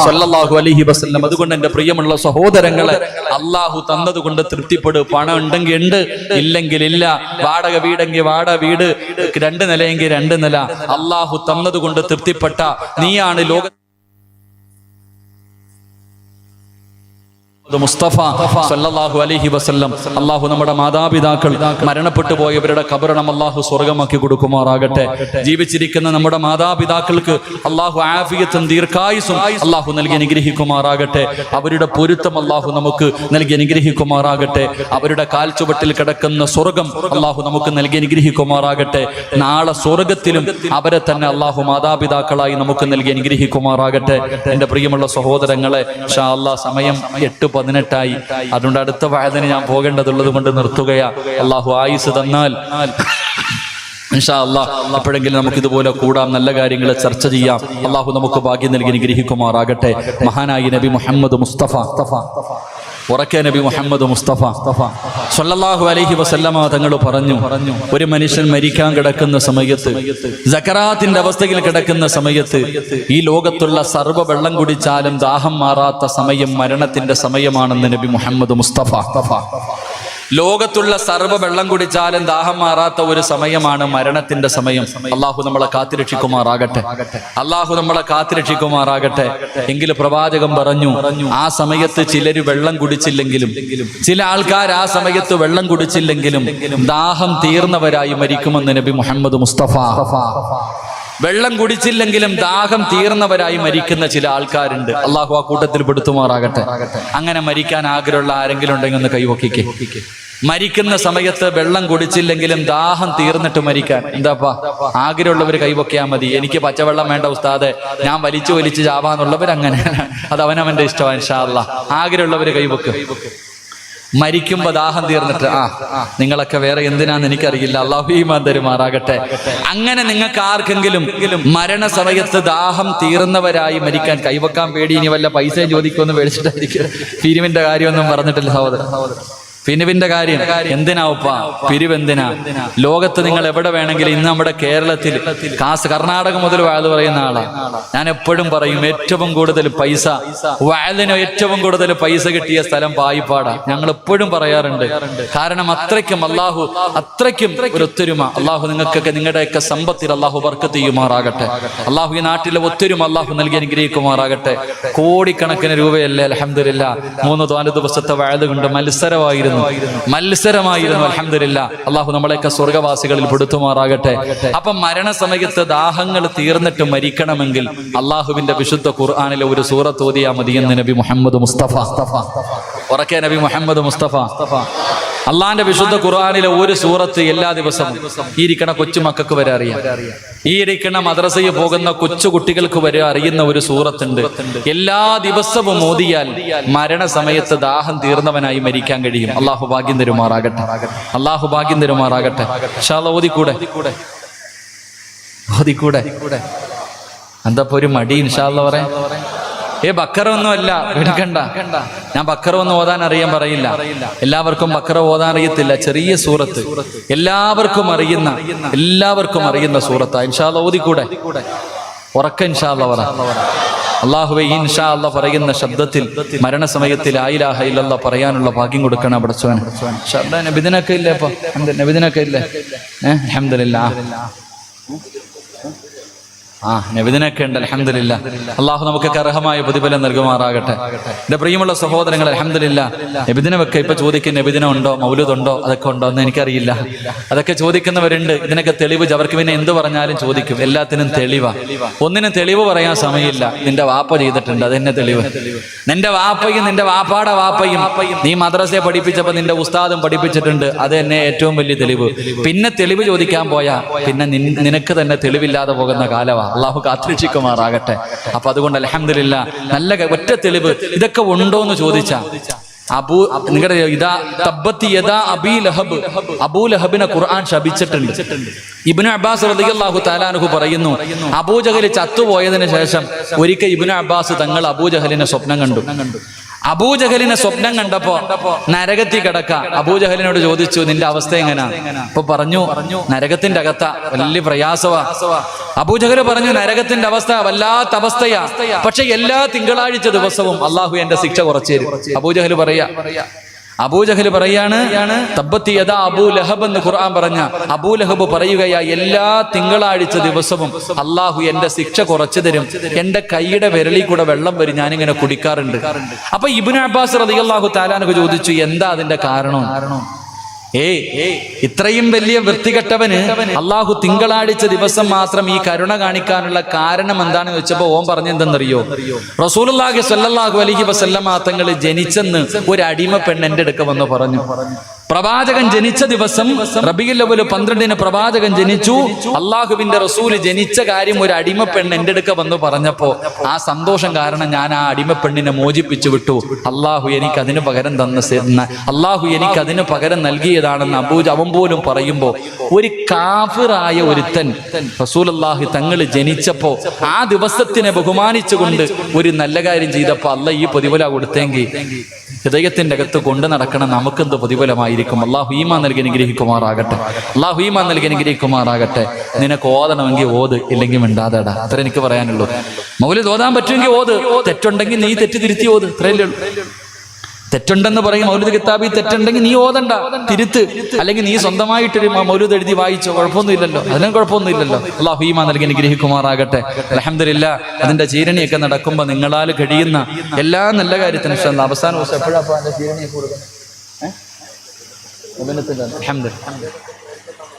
സല്ലല്ലാഹു അലൈഹി വസല്ലം. അതുകൊണ്ട് എന്റെ പ്രിയമുള്ള സഹോദരങ്ങളെ, അള്ളാഹു തന്നത് കൊണ്ട് തൃപ്തിപ്പെടും. പണം ഉണ്ടെങ്കിൽ ഉണ്ട്, ഇല്ലെങ്കിൽ ഇല്ല. വാടക വീടെങ്കിൽ വാടക വീട്, 2 നിലയെങ്കിൽ 2 നില. അള്ളാഹു തന്നത് കൊണ്ട് തൃപ്തിപ്പെട്ട നീയാണ് ലോക മുസ്തഫ സല്ലല്ലാഹു അലൈഹി വസല്ലം. അല്ലാഹു നമ്മുടെ മാതാപിതാക്കൾ മരണപ്പെട്ടു പോയവരുടെ ഖബറിടം അല്ലാഹു സ്വർഗ്ഗമാക്കി കൊടുക്കുമാറാകട്ടെ. ജീവിച്ചിരിക്കുന്ന നമ്മുടെ മാതാപിതാക്കൾക്ക് അല്ലാഹു ആഫിയത്തും ദീർഘായുസ്സും അല്ലാഹു നൽകി അനുഗ്രഹിക്കുമാറാകട്ടെ. അവരുടെ പൊരുത്തം അല്ലാഹു നമുക്ക് നൽകി അനുഗ്രഹിക്കുമാറാകട്ടെ. അവരുടെ കാൽച്ചുവട്ടിൽ കിടക്കുന്ന സ്വർഗ്ഗം അല്ലാഹു നമുക്ക് നൽകി അനുഗ്രഹിക്കുമാറാകട്ടെ. നാളെ സ്വർഗ്ഗത്തിലും അവരെ തന്നെ അല്ലാഹു മാതാപിതാക്കളായി നമുക്ക് നൽകി അനുഗ്രഹിക്കുമാറാകട്ടെ. എൻ്റെ പ്രിയമുള്ള സഹോദരങ്ങളെ, ഇൻഷാ അല്ലാഹ് സമയം 8:18 അതുകൊണ്ട് അടുത്ത വഅദിന് ഞാൻ പോകേണ്ടതുള്ളത് കൊണ്ട് നിർത്തുകയാ. അല്ലാഹു ആയുസ് തന്നാൽ ഇൻഷാ അല്ലാഹ് എപ്പോഴെങ്കിലും നമുക്ക് ഇതുപോലെ കൂടാം, നല്ല കാര്യങ്ങൾ ചർച്ച ചെയ്യാം. അല്ലാഹു നമുക്ക് ഭാഗ്യം നൽകി അനുഗ്രഹിക്കുമാറാകട്ടെ. മഹാനായി നബി മുഹമ്മദ് മുസ്തഫ ഉറക്കെ നബി മുഹമ്മദ് മുസ്തഫ സല്ലല്ലാഹു അലൈഹി വസല്ലമ തങ്ങൾ പറഞ്ഞു, ഒരു മനുഷ്യൻ മരിക്കാൻ കിടക്കുന്ന സമയത്ത്, സക്കറാത്തിന്റെ അവസ്ഥയിൽ കിടക്കുന്ന സമയത്ത്, ഈ ലോകത്തുള്ള സർവ്വ വെള്ളം കുടിച്ചാലും ദാഹം മാറാത്ത സമയം മരണത്തിന്റെ സമയമാണെന്ന് നബി മുഹമ്മദ് മുസ്തഫ. ലോകത്തുള്ള സർവ്വ വെള്ളം കുടിച്ചാലും ദാഹം മാറാത്ത ഒരു സമയമാണ് മരണത്തിന്റെ സമയം. അള്ളാഹു നമ്മളെ കാത്തിരക്ഷിക്കുമാറാകട്ടെ. അള്ളാഹു നമ്മളെ കാത്തിരക്ഷിക്കുമാറാകട്ടെ. എങ്കിൽ പ്രവാചകൻ പറഞ്ഞു, ആ സമയത്ത് ചിലര് വെള്ളം കുടിച്ചില്ലെങ്കിലും, ചില ആൾക്കാർ ആ സമയത്ത് വെള്ളം കുടിച്ചില്ലെങ്കിലും ദാഹം തീർന്നവരായി മരിക്കുമെന്ന് നബി മുഹമ്മദ് മുസ്തഫ. വെള്ളം കുടിച്ചില്ലെങ്കിലും ദാഹം തീർന്നവരായി മരിക്കുന്ന ചില ആൾക്കാരുണ്ട്. അള്ളാഹു ആ കൂട്ടത്തിൽ പെടുത്തുമാറാകട്ടെ. അങ്ങനെ മരിക്കാൻ ആഗ്രഹമുള്ള ആരെങ്കിലും ഉണ്ടെങ്കിൽ ഒന്ന് കൈവക്കിക്കേ. മരിക്കുന്ന സമയത്ത് വെള്ളം കുടിച്ചില്ലെങ്കിലും ദാഹം തീർന്നിട്ട് മരിക്കാൻ എന്താപ്പാ ആഗ്രഹമുള്ളവർ കൈവക്കിയാൽ മതി. എനിക്ക് പച്ചവെള്ളം വേണ്ട ഉസ്താദെ, ഞാൻ വലിച്ചു ചാവാന്നുള്ളവർ അങ്ങനെ, അത് അവനവന്റെ ഇഷ്ടമാണ്. ഇൻഷാ അല്ലാഹ് ആഗ്രഹമുള്ളവർ കൈവക്ക്. മരിക്കുമ്പോ ദാഹം തീർന്നിട്ട് നിങ്ങളൊക്കെ വേറെ എന്തിനാന്ന് എനിക്കറിയില്ല, അല്ലാഹു ഈമാൻ തരുമാറാകട്ടെ. അങ്ങനെ നിങ്ങൾക്ക് ആർക്കെങ്കിലും മരണസമയത്ത് ദാഹം തീർന്നവരായി മരിക്കാൻ കൈവക്കാൻ പേടി, ഇനി വല്ല പൈസ ചോദിക്കുമെന്ന് പേടിച്ചിട്ടായിരിക്കും പിരിവിന്റെ കാര്യമൊന്നും പറഞ്ഞിട്ടില്ല സഹോദരൻ. പിരിവിന്റെ കാര്യം എന്തിനാ ഉപ്പ? പിരിവെന്തിനാ? ലോകത്ത് നിങ്ങൾ എവിടെ വേണമെങ്കിലും, ഇന്ന് നമ്മുടെ കേരളത്തിൽ കർണാടക മുതൽ വഅദ് പറയുന്ന ആളാണ്. ഞാൻ എപ്പോഴും പറയും, ഏറ്റവും കൂടുതൽ പൈസ വഅദിന് ഏറ്റവും കൂടുതൽ പൈസ കിട്ടിയ സ്ഥലം പായിപ്പാടാണ്. ഞങ്ങൾ എപ്പോഴും പറയാറുണ്ട്. കാരണം അത്രയ്ക്കും അള്ളാഹു, അത്രയ്ക്കും ഒരു ഒത്തൊരുമ അള്ളാഹു നിങ്ങൾക്കൊക്കെ, നിങ്ങളുടെയൊക്കെ സമ്പത്തിൽ അള്ളാഹു ബർക്കത്ത് ചെയ്യുമാറാകട്ടെ. അള്ളാഹു ഈ നാട്ടിലെ ഒത്തൊരുമ അള്ളാഹു നൽകി അനുഗ്രഹിക്കുമാറാകട്ടെ. കോടിക്കണക്കിന് രൂപയല്ലേ അൽഹംദുലില്ലാഹ്. 3-4 ദിവസത്തെ വഅദ് കൊണ്ട് മത്സരമായിരുന്നു. അൽഹംദുലില്ലാഹ്. അള്ളാഹു നമ്മളെയൊക്കെ സ്വർഗവാസികളിൽ പെടുത്തുമാറാകട്ടെ. അപ്പം മരണസമയത്ത് ദാഹങ്ങൾ തീർന്നിട്ട് മരിക്കണമെങ്കിൽ അള്ളാഹുവിന്റെ വിശുദ്ധ ഖുർആനിലെ ഒരു സൂറത്ത് ഓതിയാ മതിയെന്ന് നബി മുഹമ്മദ് മുസ്തഫ. ഉറക്കെ നബി മുഹമ്മദ് മുസ്തഫ. അള്ളാഹിന്റെ വിശുദ്ധ ഖുർആനിലെ ഒരു സൂറത്ത് എല്ലാ ദിവസവും ഈ ഇരിക്കണ കൊച്ചുമക്കൾക്ക് വരെ അറിയാം, ഈ ഇരിക്കണ മദ്രസയിൽ പോകുന്ന കൊച്ചു കുട്ടികൾക്ക് വരെ അറിയുന്ന ഒരു സൂറത്തുണ്ട്. എല്ലാ ദിവസവും ഓതിയാൽ മരണസമയത്ത് ദാഹം തീർന്നവനായി മരിക്കാൻ കഴിയും. അള്ളാഹു ഭാഗ്യം തരുമാറാകട്ടെ. അള്ളാഹു ഭാഗ്യം തരുമാറാകട്ടെ. ഇൻഷാ അല്ലാഹ് ഓതിക്കൂടെ? എന്താ ഒരു മടി? ഇൻഷാ അല്ലാഹ് പറയാം. ബക്കറ ഒന്നും അല്ല, പേടിക്കണ്ട. ഞാൻ ബക്കറ ഒന്നും ഓതാൻ അറിയാൻ പറയില്ല. എല്ലാവർക്കും ബക്കറ ഓതാൻ അറിയത്തില്ല. ചെറിയ സൂറത്ത്, എല്ലാവർക്കും അറിയുന്ന സൂറത്താ. ഇൻഷാ അല്ലാഹ് ഓതിക്കൂടെ? ഉറക്ക ഇൻഷാ അല്ലാഹ് പറ. അല്ലാഹുവേ, ഇൻഷാ അല്ലാഹ് പറയുന്ന ശബ്ദത്തിൽ മരണസമയത്തിൽ ലാ ഇലാഹ ഇല്ലല്ലാഹ് പറയാനുള്ള ഭാഗ്യം കൊടുക്കണം പടച്ചോനെ. നബിദിനൊക്കെ ഇല്ലേ? അപ്പൊ നബിദിനൊക്കെ ഇല്ലേ? അൽഹംദുലില്ലാഹ്. നബിദിനൊക്കെ ഉണ്ട്. അൽഹംദുലില്ലാഹ്. അള്ളാഹു നമുക്കൊക്കെ അർഹമായ പ്രതിഫലം നൽകുമാറാകട്ടെ. എന്റെ പ്രിയമുള്ള സഹോദരങ്ങൾ, അൽഹംദുലില്ലാഹ്. നബിദിനമൊക്കെ ഇപ്പൊ ചോദിക്കും, നബിദിനം ഉണ്ടോ, മൗലൂദ് ഉണ്ടോ, അതൊക്കെ ഉണ്ടോ എന്ന് എനിക്കറിയില്ല. അതൊക്കെ ചോദിക്കുന്നവരുണ്ട്. ഇതിനൊക്കെ തെളിവ് അവർക്ക് പിന്നെ എന്ത് പറഞ്ഞാലും ചോദിക്കും. എല്ലാത്തിനും തെളിവാ. ഒന്നിനും തെളിവ് പറയാൻ സമയമില്ല. നിന്റെ വാപ്പ ചെയ്തിട്ടുണ്ട്, അതെന്നെ തെളിവ്. നിന്റെ വാപ്പയും നിന്റെ വാപ്പാടെ വാപ്പയും നീ മദ്രസയെ പഠിപ്പിച്ചപ്പോ നിന്റെ ഉസ്താദും പഠിപ്പിച്ചിട്ടുണ്ട്, അത് തന്നെ ഏറ്റവും വലിയ തെളിവ്. പിന്നെ തെളിവ് ചോദിക്കാൻ പോയാ പിന്നെ നിനക്ക് തന്നെ തെളിവില്ലാതെ പോകുന്ന കാലമാണ്. അള്ളാഹു കാത്തിരക്ഷിക്കുമാറാകട്ടെ. അപ്പൊ അതുകൊണ്ട് അൽഹംദുലില്ലാഹ് നല്ല ഒറ്റ തെളിവ്. ഇതൊക്കെ ഉണ്ടോ എന്ന് ചോദിച്ചാ നിങ്ങളുടെ അബൂ ലഹബിനെ ഖുർആൻ ശപിച്ചിട്ടുണ്ട്. ഇബ്നു അബ്ബാസ് റളിയല്ലാഹു തആല അൻഹു പറയുന്നു, അബൂജഹൽ ചത്തുപോയതിനു ശേഷം ഒരിക്കൽ ഇബ്നു അബ്ബാസ് തങ്ങൾ അബൂജഹലിനെ സ്വപ്നം കണ്ടു. അബൂജഹലിനെ സ്വപ്നം കണ്ടപ്പോ നരകത്തിൽ കിടക്ക. അബൂജഹലിനോട് ചോദിച്ചു, നിന്റെ അവസ്ഥ എങ്ങനാ? അപ്പൊ പറഞ്ഞു, നരകത്തിന്റെ അകത്ത വലിയ പ്രയാസവാ. അബൂജഹൽ പറഞ്ഞു, നരകത്തിന്റെ അവസ്ഥ വല്ലാത്ത അവസ്ഥയാ, പക്ഷെ എല്ലാ തിങ്കളാഴ്ച ദിവസവും അള്ളാഹു എന്റെ ശിക്ഷ കുറച്ചു തരും. അബൂജഹൽ പറയാ, അബൂജഹൽ പറയാണ്, തബ്ബത്തി യദാ അബൂ ലഹബ് എന്ന് ഖുർആൻ പറഞ്ഞ അബൂ ലഹബ് പറയുകയാ, എല്ലാ തിങ്കളാഴ്ച ദിവസവും അള്ളാഹു എന്റെ ശിക്ഷ കുറച്ചു തരും, എന്റെ കൈയുടെ വിരലിൽ കൂടെ വെള്ളം വരും, ഞാനിങ്ങനെ കുടിക്കാറുണ്ട്. അപ്പൊ ഇബ്നു അബ്ബാസ് റളിയല്ലാഹു തആല അൻഹു ചോദിച്ചു, എന്താ അതിന്റെ കാരണം? ഇത്രയും വലിയ വൃത്തികെട്ടവന് അള്ളാഹു തിങ്കളാഴ്ച ദിവസം മാത്രം ഈ കരുണ കാണിക്കാനുള്ള കാരണം എന്താണെന്ന് വെച്ചപ്പോ ഓൻ പറഞ്ഞെന്തെന്നറിയോ? റസൂലുള്ളാഹി സ്വല്ലല്ലാഹു അലൈഹി വസല്ലമ തങ്ങൾ ജനിച്ചെന്ന് ഒരു അടിമ പെണ്ണ് എന്റെ അടുക്ക വന്ന് പറഞ്ഞു. പ്രവാചകൻ ജനിച്ച ദിവസം റബീഉൽ അവ്വൽ 12 പ്രവാചകൻ ജനിച്ചു. അള്ളാഹുവിന്റെ റസൂല് ജനിച്ച കാര്യം ഒരു അടിമ പെണ്ണ് എന്റെ അടുക്ക വന്ന് പറഞ്ഞപ്പോ ആ സന്തോഷം കാരണം ഞാൻ ആ അടിമ പെണ്ണിനെ മോചിപ്പിച്ചു വിട്ടു. അള്ളാഹു എനിക്ക് അതിന് പകരം അള്ളാഹു എനിക്ക് അതിന് പകരം നൽകിയതാണെന്ന് അവൻ പോലും പറയുമ്പോ, ഒരു കാഫിറായ ഒരുത്തൻ റസൂലുള്ളാഹി തങ്ങൾ ജനിച്ചപ്പോ ആ ദിവസത്തിനെ ബഹുമാനിച്ചുകൊണ്ട് ഒരു നല്ല കാര്യം ചെയ്തപ്പോ അല്ല ഈ പ്രതിഫലം കൊടുത്തെങ്കിൽ ഹൃദയത്തിന്റെ അകത്ത് കൊണ്ടു നടക്കണം നമുക്കെന്ത് പ്രതിഫലമായിരിക്കും. അള്ളാഹു ഈമാൻ നൽകി അനുഗ്രഹിക്കുമാറാകട്ടെ. അള്ളാഹു ഈമാൻ നൽകി അനുഗ്രഹിക്കുമാറാകട്ടെ. നിനക്ക് ഓതണമെങ്കിൽ ഓത്, ഇല്ലെങ്കിൽ മിണ്ടാതെടാ. അത്ര എനിക്ക് പറയാനുള്ളൂ. മൗലിദ് ഓതാൻ പറ്റുമെങ്കിൽ ഓത്, തെറ്റുണ്ടെങ്കിൽ നീ തെറ്റ് തിരുത്തി ഓത്, അത്രയല്ലേ ഉള്ളൂ. തെറ്റുണ്ടെന്ന് പറയും മൗലിദ് കിതാബിൽ തെറ്റുണ്ടെങ്കിൽ നീ ഓതണ്ട, തിരുത്ത്. അല്ലെങ്കിൽ നീ സ്വന്തമായിട്ടൊരു മൗലിദ് എഴുതി വായിച്ചോ, കുഴപ്പമൊന്നുമില്ലല്ലോ, അതിനും കുഴപ്പമൊന്നുമില്ലല്ലോ. അല്ലാഹു ഈമാൻ നൽകി അനുഗ്രഹിക്കുമാറാകട്ടെ. അൽഹംദുലില്ലാഹ്. അതിന്റെ ചീരണിയൊക്കെ നടക്കുമ്പോൾ നിങ്ങളാൽ കഴിയുന്ന എല്ലാ നല്ല കാര്യത്തിനും അവസാന ദിവസം എപ്പോഴാണ് അതിന്റെ ചീരണിയൊക്കെ കൊടുക്കുന്നത്?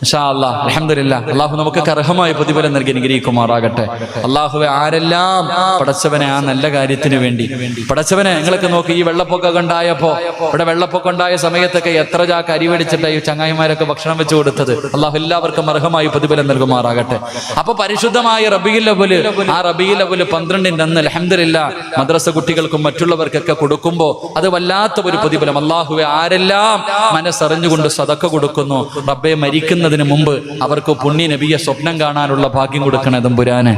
ഇൻഷാ അല്ലാഹ്. അൽഹംദുലില്ലാഹ്. അല്ലാഹു നമുക്ക് അർഹമായ പ്രതിഫലം നൽകി അനുഗ്രഹിക്കുമാറാകട്ടെ. അല്ലാഹുവേ, ആരെല്ലാം പടച്ചവനെ ആ നല്ല കാര്യത്തിന് വേണ്ടി പടച്ചവനെ, നിങ്ങളൊക്കെ നോക്കി, ഈ വെള്ളപ്പൊക്കം ഉണ്ടായപ്പോ, ഇവിടെ വെള്ളപ്പൊക്കം ഉണ്ടായ സമയത്തൊക്കെ എത്ര ചാക്ക് അരി മേടിച്ചിട്ട് ഈ ചങ്ങായിമാരൊക്കെ ഭക്ഷണം വെച്ച് കൊടുത്തത്. അല്ലാഹു എല്ലാവർക്കും അർഹമായ പ്രതിഫലം നൽകുമാറാകട്ടെ. അപ്പൊ പരിശുദ്ധമായ റബീഉൽ അവ്വൽ, ആ റബീഉൽ അവ്വൽ 12 അന്ന് അൽഹംദുലില്ലാഹ് മദ്രസ കുട്ടികൾക്കും മറ്റുള്ളവർക്കൊക്കെ കൊടുക്കുമ്പോ അത് വല്ലാത്ത ഒരു പ്രതിഫലം. അല്ലാഹുവേ, ആരെല്ലാം മനസ്സറിഞ്ഞുകൊണ്ട് സദഖ കൊടുക്കുന്നു, റബ്ബേ മരിക്കുന്ന മുമ്പ് അവർക്ക് പുണ്യ നബിയെ സ്വപ്നം കാണാനുള്ള ഭാഗ്യം കൊടുക്കണേ തമ്പുരാനെ.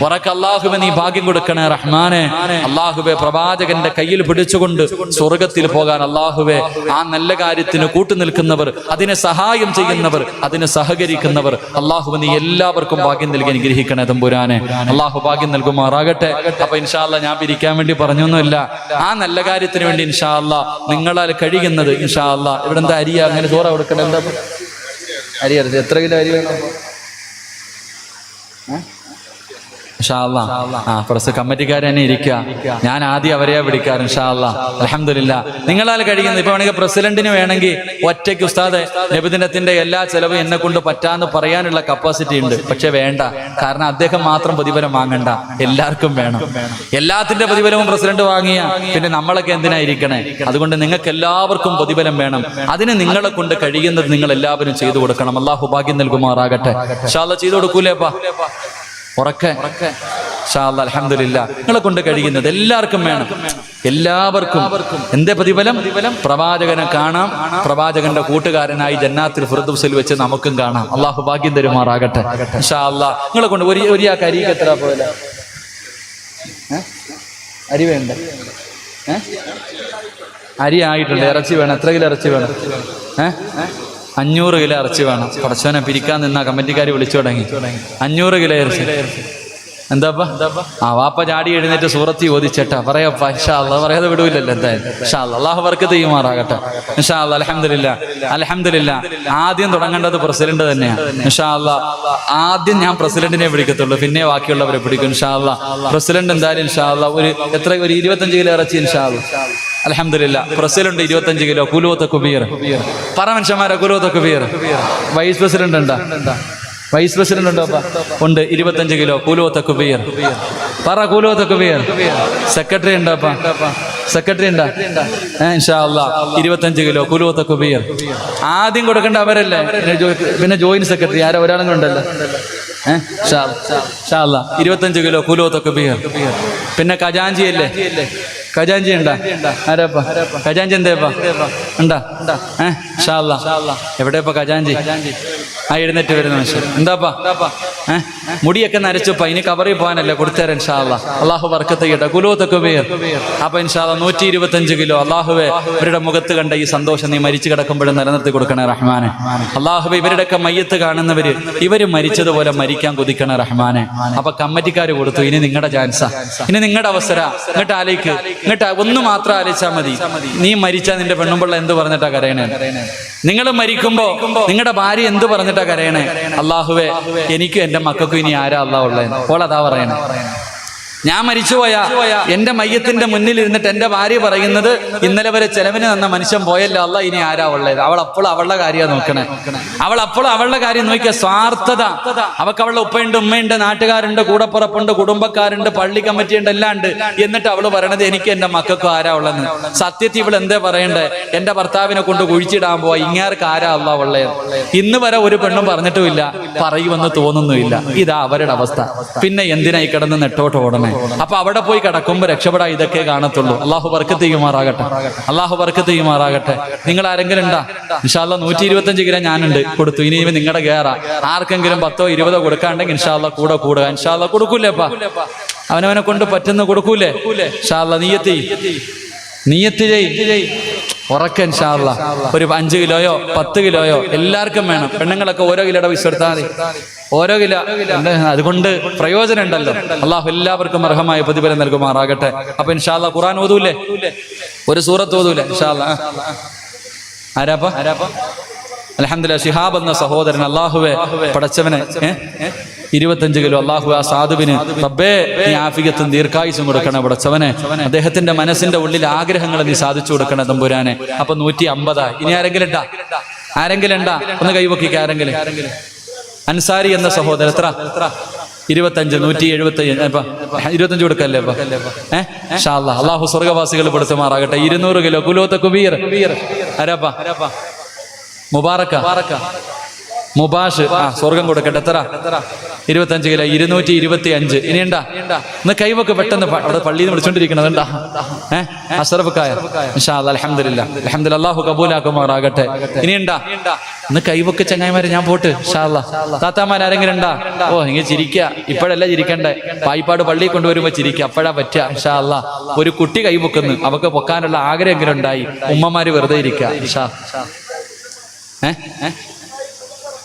ഉറക്കെ അല്ലാഹുവേ നീ ഭാഗ്യം കൊടുക്കണേ റഹ്മാനെ. അല്ലാഹുവേ, പ്രവാചകന്റെ കയ്യിൽ പിടിച്ചുകൊണ്ട് സ്വർഗത്തിൽ പോകാൻ അല്ലാഹുവേ, ആ നല്ല കാര്യത്തിന് കൂട്ടുനിൽക്കുന്നവർ, അതിനെ സഹായം ചെയ്യുന്നവർ, അതിന് സഹകരിക്കുന്നവർ, അല്ലാഹുവേ നീ എല്ലാവർക്കും ഭാഗ്യം നൽകി അനുഗ്രഹിക്കണേ തമ്പുരാനെ. അല്ലാഹു ഭാഗ്യം നൽകുമാറാകട്ടെ. അപ്പൊ ഇൻഷാ അല്ലാഹ് ഞാൻ പിരിക്കാൻ വേണ്ടി പറഞ്ഞൊന്നുമില്ല, ആ നല്ല കാര്യത്തിന് വേണ്ടി ഇൻഷാ അല്ലാഹ് നിങ്ങളാൽ കഴിയുന്നത് ഇൻഷാ അല്ലാഹ്. ഇവിടെ എന്താ അരിയ അങ്ങനെ ചോറ കൊടുക്കണേ? എന്താ അരി അരച്ച് എത്ര കിലോ അരി വേണം? ഇൻഷാ അല്ലാഹ്. കുറച്ച് കമ്മിറ്റിക്കാർ തന്നെ ഇരിക്കുക. ഞാൻ ആദ്യം അവരെയാ വിളിക്കാറ്. ഇൻഷാ അല്ലാഹ്. അൽഹംദുലില്ലാഹ്. നിങ്ങളാൽ കഴിയുന്നത് ഇപ്പൊ വേണമെങ്കിൽ പ്രസിഡന്റിന് വേണമെങ്കിൽ ഒറ്റയ്ക്ക് ഉസ്താദെ നബിദിനത്തിന്റെ എല്ലാ ചെലവും എന്നെ കൊണ്ട് പറ്റാന്ന് പറയാനുള്ള കപ്പാസിറ്റി ഉണ്ട്. പക്ഷെ വേണ്ട, കാരണം അദ്ദേഹം മാത്രം പ്രതിഫലം വാങ്ങണ്ട, എല്ലാവർക്കും വേണം. എല്ലാത്തിന്റെ പ്രതിഫലവും പ്രസിഡന്റ് വാങ്ങിയ പിന്നെ നമ്മളൊക്കെ എന്തിനായിരിക്കണേ? അതുകൊണ്ട് നിങ്ങൾക്ക് എല്ലാവർക്കും പ്രതിഫലം വേണം. അതിന് നിങ്ങളെ കൊണ്ട് കഴിയുന്നത് നിങ്ങൾ എല്ലാവരും ചെയ്തു കൊടുക്കണം. അല്ലാഹു ഭാഗ്യം നൽകുമാറാകട്ടെ. ഇൻഷാ അല്ലാഹ് ചെയ്തു കൊടുക്കൂലേപ്പാ? ഉറക്കെ ഇൻഷാ അല്ലാഹ്. അൽഹംദുലില്ലാഹ്. നിങ്ങളെ കൊണ്ട് കഴിയുന്നത് എല്ലാവർക്കും വേണം, എല്ലാവർക്കും. എന്തേ പ്രതിഫലം? പ്രവാചകനെ കാണാം, പ്രവാചകന്റെ കൂട്ടുകാരനായി ജന്നാത്തുൽ ഫിർദൗസിൽ വെച്ച് നമുക്കും കാണാം. അല്ലാഹു ഭാഗ്യം തരുമാറാകട്ടെ. ഇൻഷാ അല്ലാഹ്. നിങ്ങളെ കൊണ്ട് ഒരു അരിക്ക് എത്ര പോലെ അരി വേണ്ട? അരി ആയിട്ടുണ്ട്. ഇറച്ചി വേണം. എത്ര കിലോ ഇറച്ചി വേണം? 500 കിലോ ഇറച്ചി വേണം. പടച്ചവനെ പിരിക്കാൻ നിന്ന കമ്മിറ്റിക്കാർ വിളിച്ചു തുടങ്ങി. 500 കിലോ ഇറച്ചി. എന്താപ്പാ? ആ വാപ്പ ചാടി എഴുന്നേറ്റ് സൂറത്തി ഓദിച്ചേട്ടാ പറയാപ്പാ. ഇൻഷാ അല്ലാഹ്. പറയാതെ വിടൂല്ലല്ലോ എന്തായാലും. ഇൻഷാ അല്ലാഹ്. അല്ലാഹു ബർക്കത്ത് ചെയ്യുമാറാകട്ടെ. ഇൻഷാ അല്ലാഹ്. അൽഹംദുലില്ലാഹ്. അൽഹംദുലില്ലാഹ്. ആദ്യം തുടങ്ങേണ്ടത് പ്രസിഡന്റ് തന്നെയാണ്. ഇൻഷാ അല്ലാഹ്. ആദ്യം ഞാൻ പ്രസിഡന്റിനെ വിളിക്കത്തുള്ളൂ, പിന്നെ ബാക്കിയുള്ളവരെ പിടിക്കും. ഇൻഷാ അല്ലാഹ്. പ്രസിഡന്റ് എന്തായാലും ഇൻഷാ അല്ലാഹ് ഒരു 25 കിലോ ഇറച്ചി ഇൻഷാ അല്ലാഹ്. അൽഹംദുലില്ലാഹ്. President 25 kilo. കുലൂത്ത് കുബീർ. പറ മനുഷ്യന്മാരെ, കുലൂത്ത് കുബീർ. വൈസ് പ്രസിഡന്റ് ഉണ്ടാ? വൈസ് പ്രസിഡന്റ് ഉണ്ടോ? ഉണ്ട്. 25 കിലോ. കുലൂത്ത് കുബീർ. പറ കുലൂത്ത് കുബീർ. സെക്രട്ടറി ഉണ്ടോപ്പാ? സെക്രട്ടറി ഉണ്ടാ? ഇൻഷാ അല്ലാഹ്. 25 കിലോ. കുലൂത്ത് കുബീർ. ആദ്യം കൊടുക്കേണ്ട അവരല്ലേ, പിന്നെ ജോയിന്റ് സെക്രട്ടറി ആരോ ഒരാളും ഉണ്ടല്ലോ. ഇൻഷാ അല്ലാഹ്. 25 കിലോ. കുലൂത്ത് കുബീർ. പിന്നെ ഖജാൻജി അല്ലേ? ഖജാൻജി ഉണ്ടാ? ആരാപ്പാ ഖജാൻജി? എന്തേപ്പാ ഉണ്ടാ? ഇൻഷാ അല്ലാഹ്. എവിടെയപ്പാ ഖജാൻജി? എഴുന്നേറ്റ് വരുന്ന മനുഷ്യർ. എന്താപ്പാ മുടിയൊക്കെ നരച്ചപ്പ ഇനി കബറിൽ പോകാനല്ലേ കൊടുത്തേരാ ഇൻഷാ അല്ലാഹ്. അള്ളാഹു ബർക്കത്ത് ചെയ്യട്ടെ. കുലൂത്തൊക്കെ പേർ അപ്പൊ ഇൻഷാ അല്ലാഹ് 125 കിലോ അള്ളാഹുവെ ഇവരുടെ മുഖത്ത് കണ്ട ഈ സന്തോഷം നീ മരിച്ചു കിടക്കുമ്പോഴും നിലനിർത്തി കൊടുക്കണേ റഹ്മാനെ. അള്ളാഹുവെ ഇവരുടെയൊക്കെ മയ്യത്ത് കാണുന്നവര് ഇവര് മരിച്ചതുപോലെ മരിക്കാൻ കൊതിക്കണേ റഹ്മാനെ. അപ്പൊ കമ്മിറ്റിക്കാർ കൊടുത്തു, ഇനി നിങ്ങളുടെ ചാൻസാ, ഇനി നിങ്ങളുടെ അവസര. ഇങ്ങോട്ട് ആലോചിക്ക്, ഇങ്ങോട്ട് ഒന്ന് മാത്രം ആലോചിച്ചാൽ മതി. നീ മരിച്ചാൽ നിന്റെ പെണ്ണുമ്പിള്ള എന്ത് പറഞ്ഞിട്ടാ കരയണേ? നിങ്ങൾ മരിക്കുമ്പോ നിങ്ങളുടെ ഭാര്യ എന്ത് പറഞ്ഞിട്ടാ കരയണേ? അള്ളാഹുവെ എനിക്കും എന്റെ മക്കൾക്കും ഇനി ആരാ അള്ളാഹ് ഉള്ളത്? അപ്പോൾ അതാ പറയണേ. ഞാൻ മരിച്ചുപോയ എന്റെ മയ്യത്തിന്റെ മുന്നിൽ ഇരുന്നിട്ട് എന്റെ ഭാര്യ പറയുന്നത്, ഇന്നലെ വരെ ചെലവിന് തന്ന മനുഷ്യൻ പോയല്ലോ അല്ല, ഇനി ആരാ ഉള്ളത്? അവൾ അപ്പോഴും അവളുടെ കാര്യമാണ് നോക്കണേ. അവൾ അപ്പോഴും അവളുടെ കാര്യം നോക്കിയ സ്വാർത്ഥത. അവൾക്ക് അവളുടെ ഉപ്പയുണ്ട്, ഉമ്മയുണ്ട്, നാട്ടുകാരുണ്ട്, കൂടപ്പുറപ്പുണ്ട്, കുടുംബക്കാരുണ്ട്, പള്ളി കമ്മിറ്റിയുണ്ട്, എല്ലാം ഉണ്ട്. എന്നിട്ട് അവള് പറയണത് എനിക്ക് എന്റെ മക്കൾക്കും ആരാ ഉള്ളതെന്ന്. സത്യത്തിൽ ഇവൾ എന്തേ പറയണ്ടേ? എന്റെ ഭർത്താവിനെ കൊണ്ട് കുഴിച്ചിടാൻ പോവാ, ഇങ്ങാർക്ക് ആരാ അല്ല ഉള്ളത്? ഇന്ന് വരെ ഒരു പെണ്ണും പറഞ്ഞിട്ടുമില്ല, പറയുമെന്ന് തോന്നുന്നുമില്ല. ഇതാ അവരുടെ അവസ്ഥ. പിന്നെ എന്തിനായി കിടന്ന് നെട്ടോട്ട് ഓടണേ? അപ്പൊ അവിടെ പോയി കിടക്കുമ്പോ രക്ഷപ്പെടാൻ ഇതൊക്കെ കാണത്തുള്ളൂ. അള്ളാഹു ബർക്കത്ത് ചെയ്യുമാറാകട്ടെ, അള്ളാഹു ബർക്കത്ത് ചെയ്യുമാറാകട്ടെ. നിങ്ങൾ ആരെങ്കിലും ഉണ്ടാ? ഇൻഷാ അല്ലാഹ് 125 കിലോ ഞാനുണ്ട്, കൊടുത്തു. ഇനി നിങ്ങളുടെ കേറാ. ആർക്കെങ്കിലും 10 20 കൊടുക്കാണ്ടെങ്കിൽ ഇൻഷാ അല്ലാഹ് കൂടെ കൂടുക. ഇൻഷാ അല്ലാഹ് കൊടുക്കൂലേപ്പാ, അവനവനെ കൊണ്ട് പറ്റുന്ന കൊടുക്കൂലേ? ഇൻഷാ അല്ലാഹ് നീയത്ത് ചെയ് ഉറക്കെ ഇൻഷാ അല്ലാഹ്. ഒരു 5 കിലോയോ 10 കിലോയോ എല്ലാവർക്കും വേണം. പെണ്ണുങ്ങളൊക്കെ ഓരോ കിലോയുടെ പൈസ എടുത്താൽ മതി, ഓരോ കിലോ. അതുകൊണ്ട് പ്രയോജനം ഉണ്ടല്ലോ. അള്ളാഹു എല്ലാവർക്കും അർഹമായ പ്രതിഫലം നൽകുമാറാകട്ടെ. അപ്പൊ ഇൻഷാ അല്ലാഹ് ഖുർആൻ ഓതൂലേ? ഒരു സൂറത്ത് ഓതൂലേ? ഇൻഷാ അല്ലാഹ്. ആരാപ്പാ? അൽഹംദുലില്ലാഹ് ശിഹാബ് എന്ന സഹോദരൻ, അള്ളാഹുവെ പടച്ചവനെ 25 കിലോ അള്ളാഹു ആ സാധുവിന് റബ്ബേ നീ ആഫിയത്തും ദീർഘായുസും കൊടുക്കണേ പടച്ചവനെ. അദ്ദേഹത്തിന്റെ മനസ്സിന്റെ ഉള്ളിൽ ആഗ്രഹങ്ങൾ നീ സാധിച്ചു കൊടുക്കണേ തമ്പുരാനെ. അപ്പൊ 150. ഇനി ആരെങ്കിലും ഉണ്ടാ? ഒന്ന് കൈവക്കിക്ക ആരെങ്കിലും. അൻസാരി എന്ന സഹോദരൻ എത്ര? 25. 175. 25 കൊടുക്കല്ലേ? ഇൻഷാ അല്ലാഹ് അള്ളാഹു സ്വർഗവാസികൾ പെടുത്തുമാറാകട്ടെ. 200 കിലോ കുലോത്ത കുബീർ. ആരാപ്പാ? മുബാറക്ക മുബാഷ്. സ്വർഗം കൊടുക്കട്ടെ. എത്ര? 25 കിലോ 225. ഇനി ഉണ്ടാ? ഇന്ന് കൈവക്ക് പെട്ടെന്ന്. അവിടെ പള്ളിയിൽ നിന്ന് വിളിച്ചോണ്ടിരിക്കണത് ഉണ്ടാ? അഷ്റഫ്ക്കായ. ഇൻഷാ അല്ലാഹ് അൽഹംദുലില്ലാഹ് അൽഹംദുലില്ലാഹ് അല്ലാഹു കബൂലാക്കുമാറാകട്ടെ. ഇനി ഉണ്ടാ? ഇന്ന് കൈവക്ക് ചങ്ങായിമാരെ ഞാൻ പോട്ട്. ഇൻഷാ അല്ലാഹ്. താത്താമാർ ആരെങ്കിലും ഉണ്ടാ? ഓ ഇങ്ങനെ ചിരിക്കുക. ഇപ്പോഴല്ല ചിരിക്കണ്ടേ, പായിപ്പാട് പള്ളിയിൽ കൊണ്ടുവരുമ്പോ ചിരിക്കുക, അപ്പോഴാ പറ്റുക. ഇൻഷാ അല്ലാഹ്. ഒരു കുട്ടി കൈവക്കുന്നു, അവക്ക് പൊക്കാനുള്ള ആഗ്രഹമെങ്കിലും ഉണ്ടായി. ഉമ്മമാര് വെറുതെ ഇരിക്കുക. ഇൻഷാ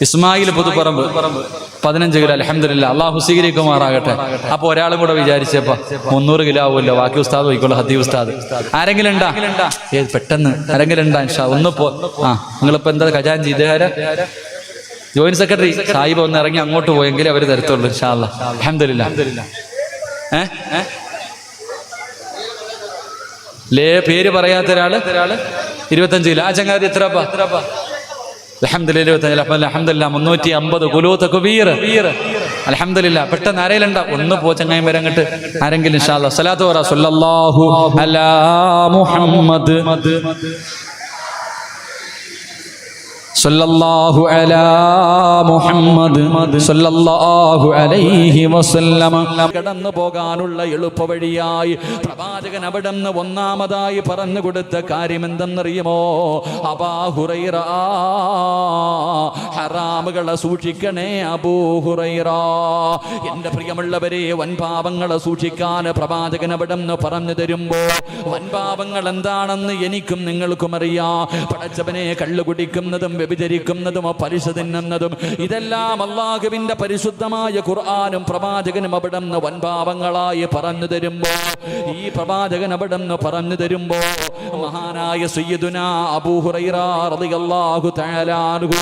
ഇസ്മായിൽ പുതുപ്പറമ്പ് 15 കിലോ അൽഹംദുലില്ലാഹ് അള്ളാഹു സ്വീകരിക്കുമാറാകട്ടെ. അപ്പൊ ഒരാളും കൂടെ വിചാരിച്ചപ്പോ 300 കിലോ ആവുമല്ലോ. ബാക്കി ഉസ്താദ് പോയിക്കോളൂ, ഹദീ ഉസ്താദ്. ആരെങ്കിലും ഉണ്ടാ? പെട്ടെന്ന് ആരെങ്കിലും ഉണ്ടാ? ഇൻഷാ ഒന്ന് പോ. നിങ്ങളിപ്പോ എന്താ ഖജാൻജി ഇതേഹാര ജോയിന്റ് സെക്രട്ടറി സാഹിബ് ഒന്ന് ഇറങ്ങി അങ്ങോട്ട് പോയെങ്കിലേ അവര് തരത്തുള്ളൂ. ഇൻഷാ അല്ലാഹ് അൽഹംദുലില്ലാഹ്. പേര് പറയാത്ത ഒരാള് 25 കിലോ. ആ ചങ്ങാതി എത്രപ്പാ? അൽഹംദുലില്ലാഹ് 350 കുലൂത്ത കുബീർ. അൽഹംദുലില്ലാഹ്. പെട്ടെന്ന് ആരെയിലുണ്ടാ? ഒന്ന് പോ ചങ്ങായി വരെ അങ്ങോട്ട് ആരെങ്കിലും. ഇൻഷാ അല്ലാഹ് സ്വലാത്ത് പറ. സല്ലല്ലാഹു അലാ മുഹമ്മദ് സല്ലല്ലാഹു അലാ മുഹമ്മദ് സല്ലല്ലാഹു അലൈഹി വസല്ലം. കടന്നു പോകാനുള്ള എളുപ്പ വഴിയായി പ്രവാചകൻ അവിടെ നിന്ന് ഒന്നാമതായി പറഞ്ഞു കൊടുത്ത കാര്യം എന്തെന്നറിയുമോ? അബൂ ഹുറൈറ, ഹറാമുകളെ സൂക്ഷിക്കണേ അബൂ ഹുറൈറ. എന്റെ പ്രിയമുള്ളവരെ, വൻപാപങ്ങളെ സൂക്ഷിക്കാൻ പ്രവാചകൻ അവിടെ നിന്ന് പറഞ്ഞു തരുമ്പോ വൻപാപങ്ങൾ എന്താണെന്ന് എനിക്കും നിങ്ങൾക്കും അറിയാം. പടച്ചവനെ, കള്ളു കുടിക്കുന്നതും വ്യഭിചരിക്കുന്നതും പലിശ തിന്നുന്നതും ഇതെല്ലാം അല്ലാഹുവിന്റെ പരിശുദ്ധമായ ഖുർആനും പ്രവാചകനും അവിടെ നിന്ന് വൻപാപങ്ങളായി പറഞ്ഞു തരുമ്പോ, ഈ പ്രവാചകൻ അവിടെ നിന്ന് പറഞ്ഞു തരുമ്പോ മഹാനായ സയ്യിദുനാ അബൂ ഹുറൈറ റളിയല്ലാഹു തആല അൻഹു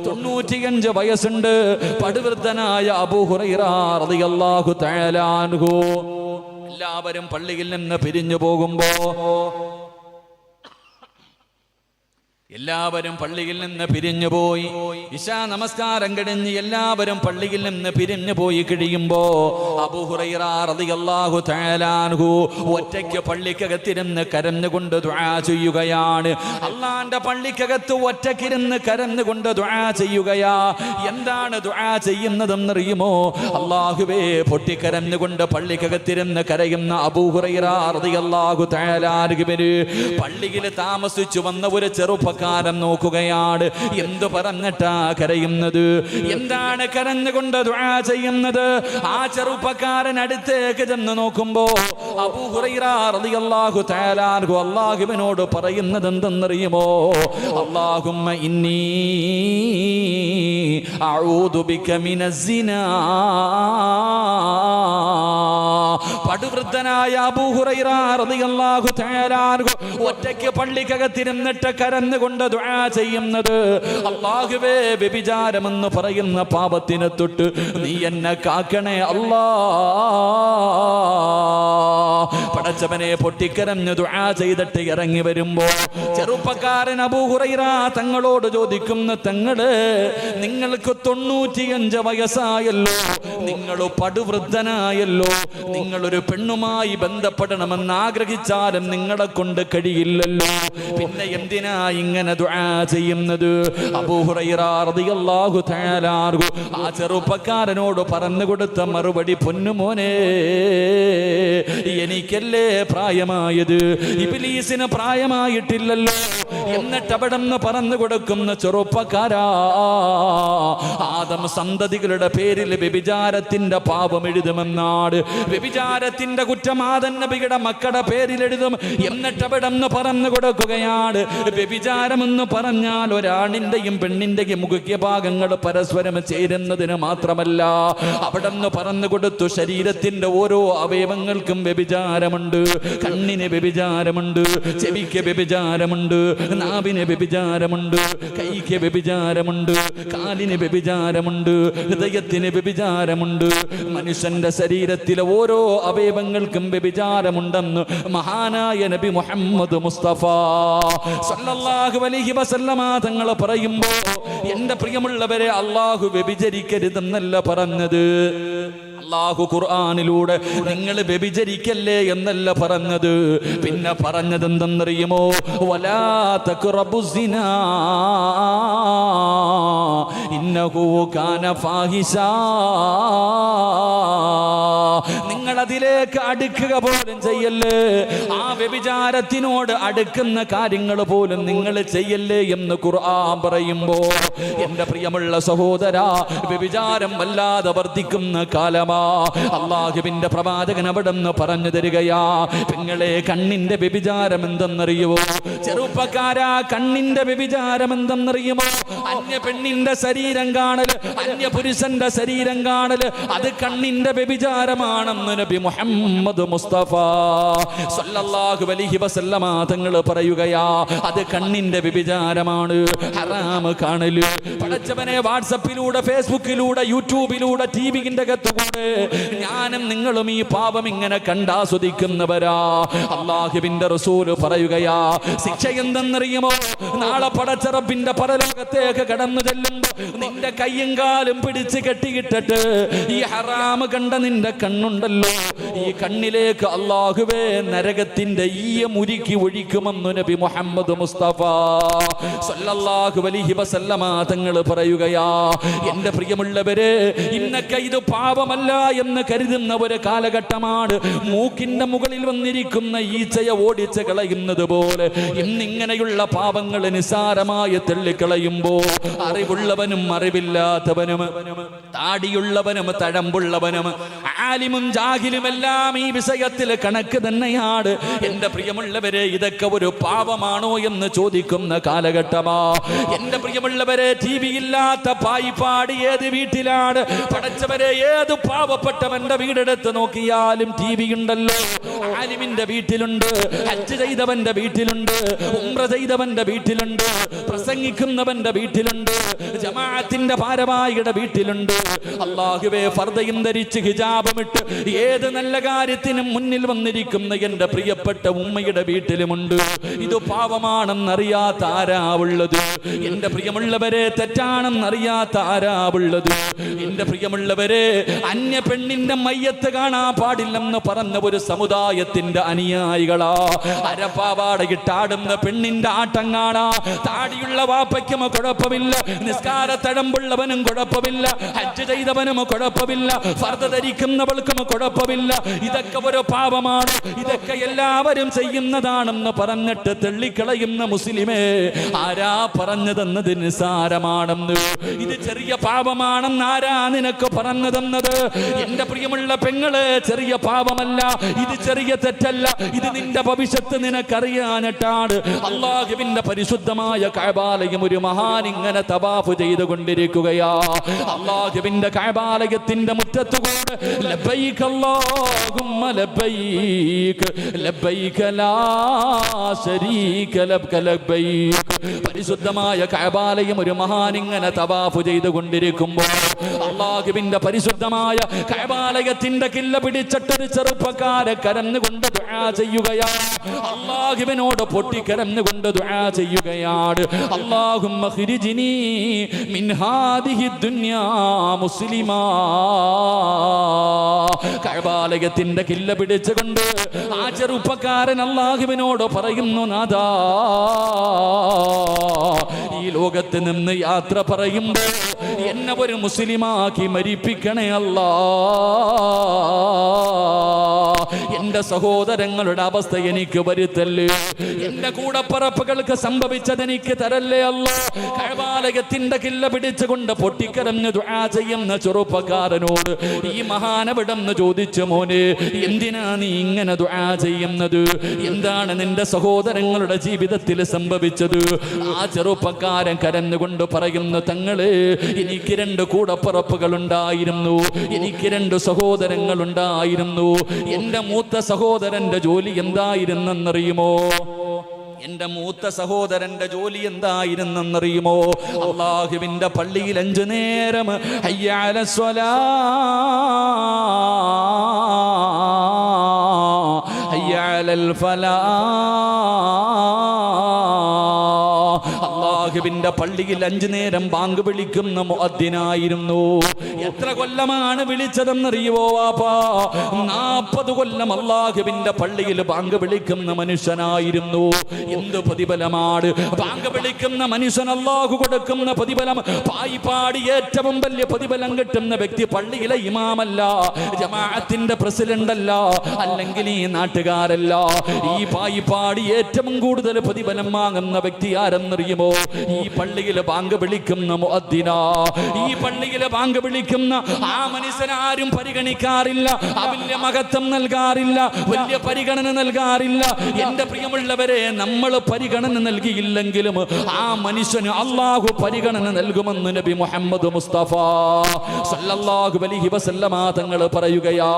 95 വയസ്സുണ്ട്. പടുവൃദ്ധനായ അബൂ ഹുറൈറ റളിയല്ലാഹു തആല അൻഹു എല്ലാവരും പള്ളിയിൽ നിന്ന് പിരിഞ്ഞു പോകുമ്പോ, എല്ലാവരും പള്ളിയിൽ നിന്ന് പിരിഞ്ഞു പോയി. ഇശാ നമസ്കാരം കഴിഞ്ഞ് എല്ലാവരും പള്ളിയിൽ നിന്ന് പിരിഞ്ഞു പോയി കഴിയുമ്പോ അബൂ ഹുറൈറ റളിയല്ലാഹു തആല അൻഹു ഒറ്റയ്ക്ക് പള്ളിക്കകത്തിരുന്ന് കരഞ്ഞുകൊണ്ട് ദുആ ചെയ്യുകയാണ്. അള്ളാന്റെ പള്ളിക്കകത്ത് ഒറ്റയ്ക്കിരുന്ന് കരഞ്ഞുകൊണ്ട് ദുആ ചെയ്യുകയാ. എന്താണ് ദുആ ചെയ്യുന്നതെന്നറിയുമോ? അല്ലാഹുവേ, പൊട്ടിക്കരഞ്ഞുകൊണ്ട് പള്ളിക്കകത്തിരുന്ന് കരയുന്ന അബൂ ഹുറൈറ റളിയല്ലാഹു തആല അൻഹുവിന് പള്ളിയിൽ താമസിച്ചു വന്ന ഒരു ചെറുപ്പക്കാരൻ ചെറുപ്പക്കാരൻ നോക്കുകയാണ്. എന്തു പറഞ്ഞിട്ടാ കരയുന്നത്? എന്താണ് കരഞ്ഞുകൊണ്ട് ദുആ ചെയ്യുന്നത്? ആ ചെറുപ്പക്കാരൻ അടുത്തേക്ക് ചെന്ന് നോക്കുമ്പോ അബൂ ഹുറൈറ റളിയല്ലാഹു തആല അൻഹു അല്ലാഹുവിനോട് പറയുന്നത് എന്തെന്നറിയുമോ? അല്ലാഹുമ്മ ഇന്നി അഊദു ബിക മിനസ്സിനാ. പടുവൃദ്ധനായ അബൂ ഹുറൈറ റളിയല്ലാഹു തആല അൻഹു ഒറ്റയ്ക്ക് പള്ളിക്കകത്തിരുന്നിട്ട് കരഞ്ഞുകൊണ്ട് ദുആ ചെയ്യുന്നത്, അല്ലാഹുവേ വ്യഭിചാരമെന്ന് പറയുന്ന പാപത്തിനെ തൊട്ട് നീ എന്നെ കാക്കണേ അല്ലാ. പടച്ചവനെ പൊട്ടിക്കരഞ്ഞു ദുആ ചെയ്തിട്ട് ഇറങ്ങി വരുമ്പോ ചെറുപ്പക്കാരൻ അബൂ ഹുറൈറ തങ്ങളോട് ചോദിക്കുന്ന, തങ്ങള് നിങ്ങൾക്ക് 95 വയസ്സായല്ലോ, നിങ്ങൾ പടുവൃദ്ധനായല്ലോ, നിങ്ങളൊരു പെണ്ണുമായി ബന്ധപ്പെടണമെന്ന് ആഗ്രഹിച്ചാലും നിങ്ങളെ കൊണ്ട് കഴിയില്ലല്ലോ, പിന്നെ എന്തിനാ ഇങ്ങനെ ദുആ ചെയ്യുന്നത്? അബൂ ഹുറൈറ റളിയല്ലാഹു തആല അൻഹു ആ ചെറുപ്പക്കാരനോട് പറഞ്ഞു കൊടുത്ത മറുപടി, പൊന്നുമോനെ, എനിക്കല്ലേ പ്രായമായത്, ഇബ്ലീസിന് പ്രായമായിട്ടില്ലല്ലോ. എന്നിട്ട് അവിടെ നിന്ന് പറഞ്ഞു കൊടുക്കുന്ന ചെറുപ്പക്കാരാ, ആദം സന്തതികളുടെ പേരിൽ വ്യഭിചാരത്തിന്റെ പാപം എഴുതുമെന്നാണ്. വ്യഭിചാരത്തിന്റെ കുറ്റം ആദം നബിയുടെ മക്കളുടെ പേരിൽ എഴുതും. എന്നിട്ട് അവിടെ നിന്ന് പറഞ്ഞു കൊടുക്കുകയാണ്, വ്യഭിചാരമെന്ന് പറഞ്ഞാൽ ഒരാണിന്റെയും പെണ്ണിന്റെയും മുഖ്യഭാഗങ്ങൾ പരസ്പരം ചേരുന്നതിന് മാത്രമല്ല, അവിടെ നിന്ന് പറഞ്ഞു കൊടുത്തു, ശരീരത്തിന്റെ ഓരോ അവയവങ്ങൾക്കും വ്യഭിചാരമുണ്ട്. കണ്ണിന് വ്യഭിചാരമുണ്ട്, ചെവിക്ക് വ്യഭിചാരമുണ്ട്, നാവിന് വ്യഭിചാരമുണ്ട്, കൈക്ക് വ്യഭിചാരമുണ്ട്, കാലിന് വ്യഭിചാരമുണ്ട്, ഹൃദയത്തിന് വ്യഭിചാരമുണ്ട്. മനുഷ്യന്റെ ശരീരത്തിലെ ഓരോ അവയവങ്ങൾക്കും വ്യഭിചാരമുണ്ടെന്ന് മഹാനായ നബി മുഹമ്മദ് മുസ്തഫ സല്ലല്ലാഹു അലൈഹി വസല്ലമ തങ്ങൾ പറയുമ്പോ, എന്റെ പ്രിയമുള്ളവരെ, അല്ലാഹു വ്യഭിചരിക്കരുതെന്നല്ല പറഞ്ഞത്. അല്ലാഹു ഖുർആനിലൂടെ നിങ്ങൾ വ്യഭിചരിക്കല്ലേ എന്നല്ല പറഞ്ഞത്. പിന്നെ പറഞ്ഞത് എന്തെന്നറിയുമോ? വലാ തഖറബുസിനാ ഇന്നഹു കാന ഫാഹിശാ. നിങ്ങൾ അതിലേക്ക് അടുക്കുക പോലും ചെയ്യല്ലേ, ആ വ്യഭിചാരത്തിനോട് അടുക്കുന്ന കാര്യങ്ങൾ പോലും നിങ്ങൾ ചെയ്യല്ലേ എന്ന് ഖുർആൻ പറയുമ്പോ, എന്റെ പ്രിയമുള്ള സഹോദരാ, വ്യഭിചാരം വല്ലാതെ വർദ്ധിക്കുന്ന കാലമാ. അല്ലാഹുവിന്റെ പ്രവാചകൻ അവിടെ നിന്ന് പറഞ്ഞു തരികയാ, പെങ്ങളെ, കണ്ണിന്റെ വ്യഭിചാരം എന്തെന്നറിയുമോ? ചെറുപ്പക്കാരാ, കണ്ണിന്റെ വ്യഭിചാരം എന്തെന്നറിയുമോ? അന്യ പെണ്ണിന്റെ ശരീരം കാണല്, അന്യ പുരുഷന്റെ ശരീരം കാണല്, അത് കണ്ണിന്റെ വ്യഭിചാരമാണെന്ന് നബി മുഹമ്മദ് മുസ്തഫ സല്ലല്ലാഹു അലൈഹി വസല്ലമ തങ്ങൾ പറയുകയാ, അത് കണ്ണിന്റെ വ്യഭിചാരമാണ്, ഹറാം കാണല്. പടച്ചവനെ, വാട്സപ്പിലൂടെ, ഫേസ്ബുക്കിലൂടെ, യൂട്യൂബിലൂടെ, ടിവിന്റെ അകത്തുകൂടെ ഞാനും നിങ്ങളും ഈ പാപം ഇങ്ങനെ കണ്ടാസ്വദിക്കുന്നവരാ. അല്ലാഹുവിന്റെ റസൂല് പറയുകയാ, ശിക്ഷ എന്തെന്നറിയുമോ? നാളെ പടച്ച റബ്ബിന്റെ പരലോകത്തേക്ക് കടന്നു ചെല്ലുമ്പോ നിന്റെ കയ്യും കാലും പിടിച്ച് കെട്ടിയിട്ടിട്ട് ഈ ഹറാം കണ്ട നിന്റെ കണ്ണുണ്ടല്ലോ, ഈ കണ്ണിലേക്ക് അല്ലാഹുവേ നരകത്തിന്റെ ഈയം ഉരുക്കി ഒഴിക്കുമെന്ന് നബി മുഹമ്മദ് മുസ്തഫ സല്ലല്ലാഹു അലൈഹി വസല്ലമ തങ്ങൾ പറയുകയാ, എന്റെ പ്രിയമുള്ളവരെ, ഇന്നൊക്കെ ഇത് പാപമല്ല എന്ന് കരുതുന്ന ഒരു കാലഘട്ടമാണ്. മൂക്കിന്റെ മുകളിൽ വന്നിരിക്കുന്ന ഈച്ചയെ ഓടിച്ച് കളയുന്നത് പോലെ ഇന്നിങ്ങനെയുള്ള പാപങ്ങൾ നിസാരമായി തള്ളിക്കളയുമ്പോ അറിവുള്ളവനും അറിവില്ലാത്തവനും, താടിയുള്ളവനും തഴമ്പുള്ളവനും, ആലിമും ജാഹിലുമെല്ലാം ഈ വിഷയത്തിൽ കണക്ക് തന്നെയാണ്. എന്റെ പ്രിയമുള്ളവരെ, ഇതൊക്കെ ഒരു പാപമാണോ എന്ന് ചോദിക്കുന്ന കാലഘട്ടമാ. എന്റെ പ്രിയമുള്ളവരെ, ടി വി ഇല്ലാത്ത പായിപ്പാടി ഏത് വീട്ടിലാണ്? പടച്ചവരെ, ഏത് പാവപ്പെട്ടവന്റെ വീടെടുത്ത് നോക്കിയാലും ടി വി ഉണ്ടല്ലോ. ആലിമിന്റെ വീട്ടിലുണ്ട്, ഹജ്ജ് ചെയ്തവന്റെ വീട്ടിലുണ്ട്, ഉംറ ചെയ്തവന്റെ വീട്ടിലുണ്ട്, പ്രസംഗിക്കുന്നവന്റെ വീട്ടിലുണ്ട്, ജമാഅത്തിന്റെ ഭാരവാഹിയുടെ വീട്ടിലുണ്ട്. അല്ലാഹുവേ, ഫർദയും ധരിച്ച് ഹിജാബുമിട്ട് ഏത് നല്ല കാര്യത്തിനും മുന്നിൽ വന്നിരിക്കുന്ന എന്റെ പ്രിയപ്പെട്ട ഉമ്മയുടെ വീട്ടിലുമുണ്ട്. ഇത് പാപമാണെന്നറിയാത്ത ആരാവുള്ളത്? എന്റെ പ്രിയമുള്ളവരെ, തെറ്റാണെന്നറിയാത്ത ആരാവുള്ളത്? എന്റെ പ്രിയമുള്ളവരെ, അന്യ പെണ്ണിന്റെ മയ്യത്ത് കാണാൻ പാടില്ലെന്ന് പറഞ്ഞ ഒരു സമുദായം സമുദായത്തിന്റെ അനുയായികളാ. അരപ്പാവാടയിട്ടാടുന്ന പെണ്ണിന്റെ ആട്ടം കാണാ. താടിയുള്ള വാപ്പയ്ക്കും കുഴപ്പമില്ല, നിസ്കാര തഴമ്പുള്ളവനും കുഴപ്പമില്ല, ഹജ്ജ് ചെയ്തവനും കുഴപ്പമില്ല, ഫർദ് ധരിക്കുന്നവൾക്കും കുഴപ്പമില്ല. ഇതൊക്കെ ഒരു പാപമാണ്, ഇതൊക്കെ എല്ലാവരും ചെയ്യുന്നതാണെന്ന് പറഞ്ഞിട്ട് തെള്ളിക്കളയുന്ന മുസ്ലിമേ, ആരാ പറഞ്ഞതെന്നത് നിസാരമാണെന്ന്? ഇത് ചെറിയ പാപമാണെന്ന് ആരാ നിനക്ക് പറഞ്ഞു തന്നത്? എന്റെ പ്രിയമുള്ള പെങ്ങളെ, ചെറിയ പാപമല്ല ഇത്, ചെറിയ തെറ്റല്ല ഇത്. നിന്റെ ഭവിഷ്യത്ത് നിനക്കറിയാനിട്ടാണ് അല്ലാഹുവിന്റെ പരിശുദ്ധമായ കഅബാലയം ഒരു മഹാൻ ഇങ്ങനെ തവാഫ് ചെയ്തുകൊണ്ടിരിക്കുകയാ. അല്ലാഹുവിന്റെ കഅബാലയത്തിന്റെ മുറ്റത്തുകൂടെ ലബ്ബൈക അല്ലാഹുമ്മ ലബ്ബൈക ലബ്ബൈക ലാ ശരീക ലക ലബ്ബൈക. പരിശുദ്ധമായ കഅബാലയം ഒരു മഹാൻ ഇങ്ങനെ തവാഫ് ചെയ്തുകൊണ്ടിരിക്കുമ്പോൾ അല്ലാഹുവിന്റെ പരിശുദ്ധമായ കഅബാലയത്തിന്റെ കില്ല പിടിച്ചിട്ടൊരു ചെറുപ്പക്കാരെ കരഞ്ഞുകൊണ്ട് ദുആ ചെയ്യുകയാണ്. അല്ലാഹുവിനോട് പൊട്ടിക്കരഞ്ഞുകൊണ്ട് ദുആ ചെയ്യുകയാണ്. അല്ലാഹുമ്മ ഖിരിജ്നി മിൻ ഹാദിഹി ദുനിയാ മുസ്ലിമാ. കഅബാലയത്തിന്റെ കില്ല പിടിച്ചുകൊണ്ട് ആ ചെറുപ്പക്കാരൻ അല്ലാഹുവിനോട് പറയുന്നു, നാഥാ, ഈ ലോകത്ത് നിന്ന് യാത്ര പറയുമ്പോൾ എന്നെ ഒരു മുസ്ലിമാക്കി മരിപ്പിക്കണേ അല്ലാ. എന്റെ സഹോദരങ്ങളുടെ അവസ്ഥ എനിക്ക് വരുത്തല്ലേ, എന്റെ കൂടപ്പറപ്പുകൾക്ക് സംഭവിച്ചത് എനിക്ക് തരല്ലേ അല്ലാ. കഅബാലയത്തിന്റെ കില്ല പിടിച്ചുകൊണ്ട് പൊട്ടിക്കരഞ്ഞ് ദുആ ചെയ്യുന്ന ചെറുപ്പക്കാരനോട് ഈ മഹാനവിടെന്ന് ചോദിച്ചു, മോനെ, എന്തിനാ നീ ഇങ്ങനെ ദുആ ചെയ്യുന്നത്? എന്താണ് നിന്റെ സഹോദരങ്ങളുടെ ജീവിതത്തിൽ സംഭവിച്ചത്? ആ ചെറുപ്പക്കാരൻ കരഞ്ഞുകൊണ്ട് പറയുന്നു, തങ്ങളെ, എനിക്ക് 2 കൂടപ്പറപ്പുകൾ ഉണ്ടായിരുന്നു, എനിക്ക് 2 സഹോദരങ്ങൾ ഉണ്ടായിരുന്നു. എന്റെ മൂത്ത സഹോദരന്റെ ജോലി എന്തായിരുന്നെന്നറിയുമോ? എന്റെ മൂത്ത സഹോദരന്റെ ജോലി എന്തായിരുന്നെന്നറിയുമോ? അല്ലാഹുവിന്റെ പള്ളിയിൽ 5 നേരം ഹയ്യ അലസ്സലാ ഹയ്യ അലൽ ഫലാ. അല്ലാഹുവിന്റെ പള്ളിയിൽ 5 നേരം ബാങ്ക് വിളിക്കുന്ന മുഅദ്ദിനായിരുന്നു. എത്ര കൊല്ലമാണ് വിളിച്ചതെന്നറിയുവോ വാപ്പാ? 40 കൊല്ലം അല്ലാഹുവിന്റെ പള്ളിയിൽ ബാങ്ക് വിളിക്കുന്ന മനുഷ്യനായിരുന്നു. എന്ത് പ്രതിഫലമാണ് ബാങ്ക് വിളിക്കുന്ന മനുഷ്യൻ അല്ലാഹു കൊടുക്കുന്ന പ്രതിഫലം! പായിപ്പാടി ഏറ്റവും വലിയ പ്രതിഫലം കിട്ടുന്ന വ്യക്തി പള്ളിയിലെ ഇമാമല്ല, ജമാഅത്തിന്റെ പ്രസിഡന്റ് അല്ല, അല്ലെങ്കിൽ ഈ നാട്ടുകാരല്ല. ഈ പായിപ്പാടി ഏറ്റവും കൂടുതൽ പ്രതിഫലം വാങ്ങുന്ന വ്യക്തി ആരെന്നറിയുമോ? ഈ പള്ളിയിൽ ബാങ്ക് വിളിക്കുന്ന മുഅദ്ദിനാ. ഈ പള്ളിയിൽ ബാങ്ക് വിളിക്കുന്ന ആ മനുഷ്യനെ ആരും പരിഗണിക്കാറില്ല, വലിയ മഹത്വം നൽകാറില്ല, വലിയ പരിഗണന നൽകാറില്ല. എന്റെ പ്രിയമുള്ളവരെ, നമ്മൾ പരിഗണന നൽകിയില്ലെങ്കിലും ആ മനുഷ്യന് അല്ലാഹു പരിഗണന നൽകുമെന്ന് നബി മുഹമ്മദ് മുസ്തഫ സല്ലല്ലാഹു അലൈഹി വസല്ലമ തങ്ങൾ പറയുകയാ.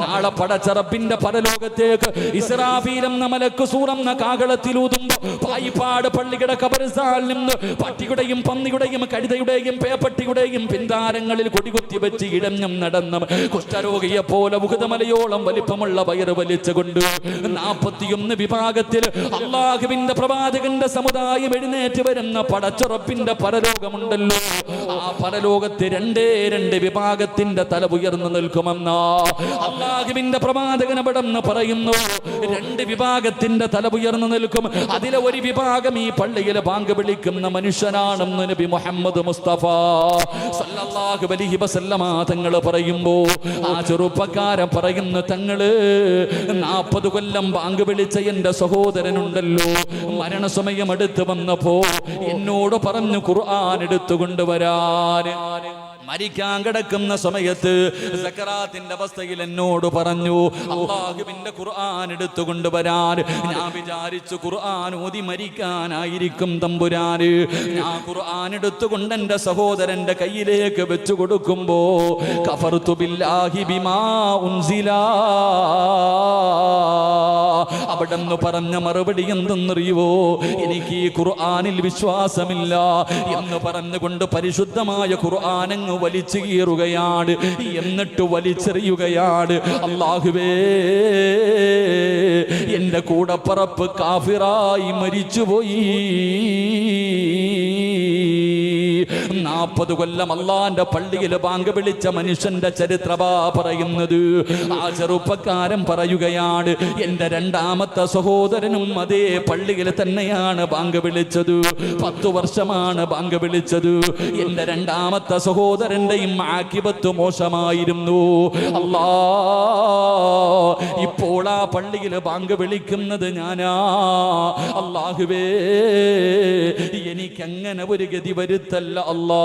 നാളെ പടച്ച റബ്ബിന്റെ പരലോകത്തേക്ക് ഇസ്രാഫീൽ എന്ന മലക്ക് സൂറന്ന കാഹളത്തിലൂതുമ്പോൾ പായിപ്പാട് പള്ളിയുടെ ഖബർസ്ഥാനിൽ നിന്ന് പട്ടിയുടെയും പന്നിയുടെയും കഴുതയുടെയും പേപ്പട്ടിയുടെയും പിന്താരങ്ങളിൽ കൊടികുത്തി വെച്ച് ഇഴഞ്ഞും നടന്നും കുഷ്ഠരോഗിയെ പോലെ ഉഹുദമലയോളം വലിപ്പമുള്ള വയറ് വലിച്ചുകൊണ്ട് 41 വിഭാഗത്തിൽ അല്ലാഹുവിന്റെ പ്രവാചകന്റെ സമുദായം എഴുന്നേറ്റ് വരുന്ന പടച്ചുറപ്പിന്റെ പരലോകമുണ്ടല്ലോ. ആ പരലോകത്ത് 2 വിഭാഗത്തിന്റെ തല ഉയർന്നു നിൽക്കുമെന്ന അല്ലാഹുവിന്റെ പ്രവാചകൻ അവിടെന്ന് പറയുന്നു. 2 വിഭാഗത്തിന്റെ തല ഉയർന്നു നിൽക്കും. അതിലെ ഒരു വിഭാഗം ഈ പള്ളിയിൽ ബാങ്ക് വിളിക്കുന്ന മനുഷ്യനാണെന്ന് നബി മുഹമ്മദ് മുസ്തഫ സല്ലല്ലാഹു അലൈഹി വസല്ലമ തങ്ങൾ പറയുമ്പോൾ ആ ചെറുപ്പക്കാരൻ പറയുന്നു, തങ്ങള് 40 കൊല്ലം ബാങ്ക് വിളിച്ച എന്റെ സഹോദരനുണ്ടല്ലോ, മരണസമയം അടുത്ത് വന്നപ്പോ എന്നോട് പറഞ്ഞു ഖുർആൻ എടുത്തുകൊണ്ടുവരാൻ. മരിക്കാൻ കിടക്കുന്ന സമയത്ത് സക്കറാത്തിന്റെ അവസ്ഥയിൽ എന്നോട് പറഞ്ഞു അല്ലാഹുവിന്റെ ഖുർആൻ എടുത്തുകൊണ്ടുവരാൻ. ഞാൻ വിചാരിച്ചു ഖുർആൻ ഓതി മരിക്കാനായിരിക്കും തമ്പുരാന്. ഞാൻ ഖുർആൻ എടുത്തുകൊണ്ട് എന്റെ സഹോദരന്റെ കയ്യിലേക്ക് വെച്ചു കൊടുക്കുമ്പോ കഫർതു ബില്ലാഹി ബിമാ ഉൻസിലാ, അവിടെന്ന് പറഞ്ഞ മറുപടി എന്തെന്നറിയുവോ? എനിക്ക് ഈ ഖുർആനിൽ വിശ്വാസമില്ല എന്ന് പറഞ്ഞുകൊണ്ട് പരിശുദ്ധമായ ഖുർആനങ്ങ് വലിച്ചു കീറുകയാണ്, എന്നിട്ട് വലിച്ചെറിയുകയാണ്. അല്ലാഹുവേ, എന്റെ കൂടപ്പറപ്പ് കാഫിറായി മരിച്ചുപോയി. 40 കൊല്ലം അള്ളാന്റെ പള്ളിയിൽ ബാങ്ക് വിളിച്ച മനുഷ്യന്റെ ചരിത്രമാ പറയുന്നത്. ആ ചെറുപ്പക്കാരൻ പറയുകയാണ്, എന്റെ രണ്ടാമത്തെ സഹോദരനും അതേ പള്ളിയിൽ തന്നെയാണ് ബാങ്ക് വിളിച്ചത്. 10 വർഷമാണ് ബാങ്ക് വിളിച്ചത്. എന്റെ രണ്ടാമത്തെ സഹോദരന്റെയും ആഖിബത്ത് മോശമായിരുന്നു. അല്ലാ, ഇപ്പോൾ ആ പള്ളിയിൽ ബാങ്ക് വിളിക്കുന്നത് ഞാനാ. അല്ലാഹുവേ, എനിക്കങ്ങനെ ഒരു ഗതി വരുത്തല്ല അല്ലാ.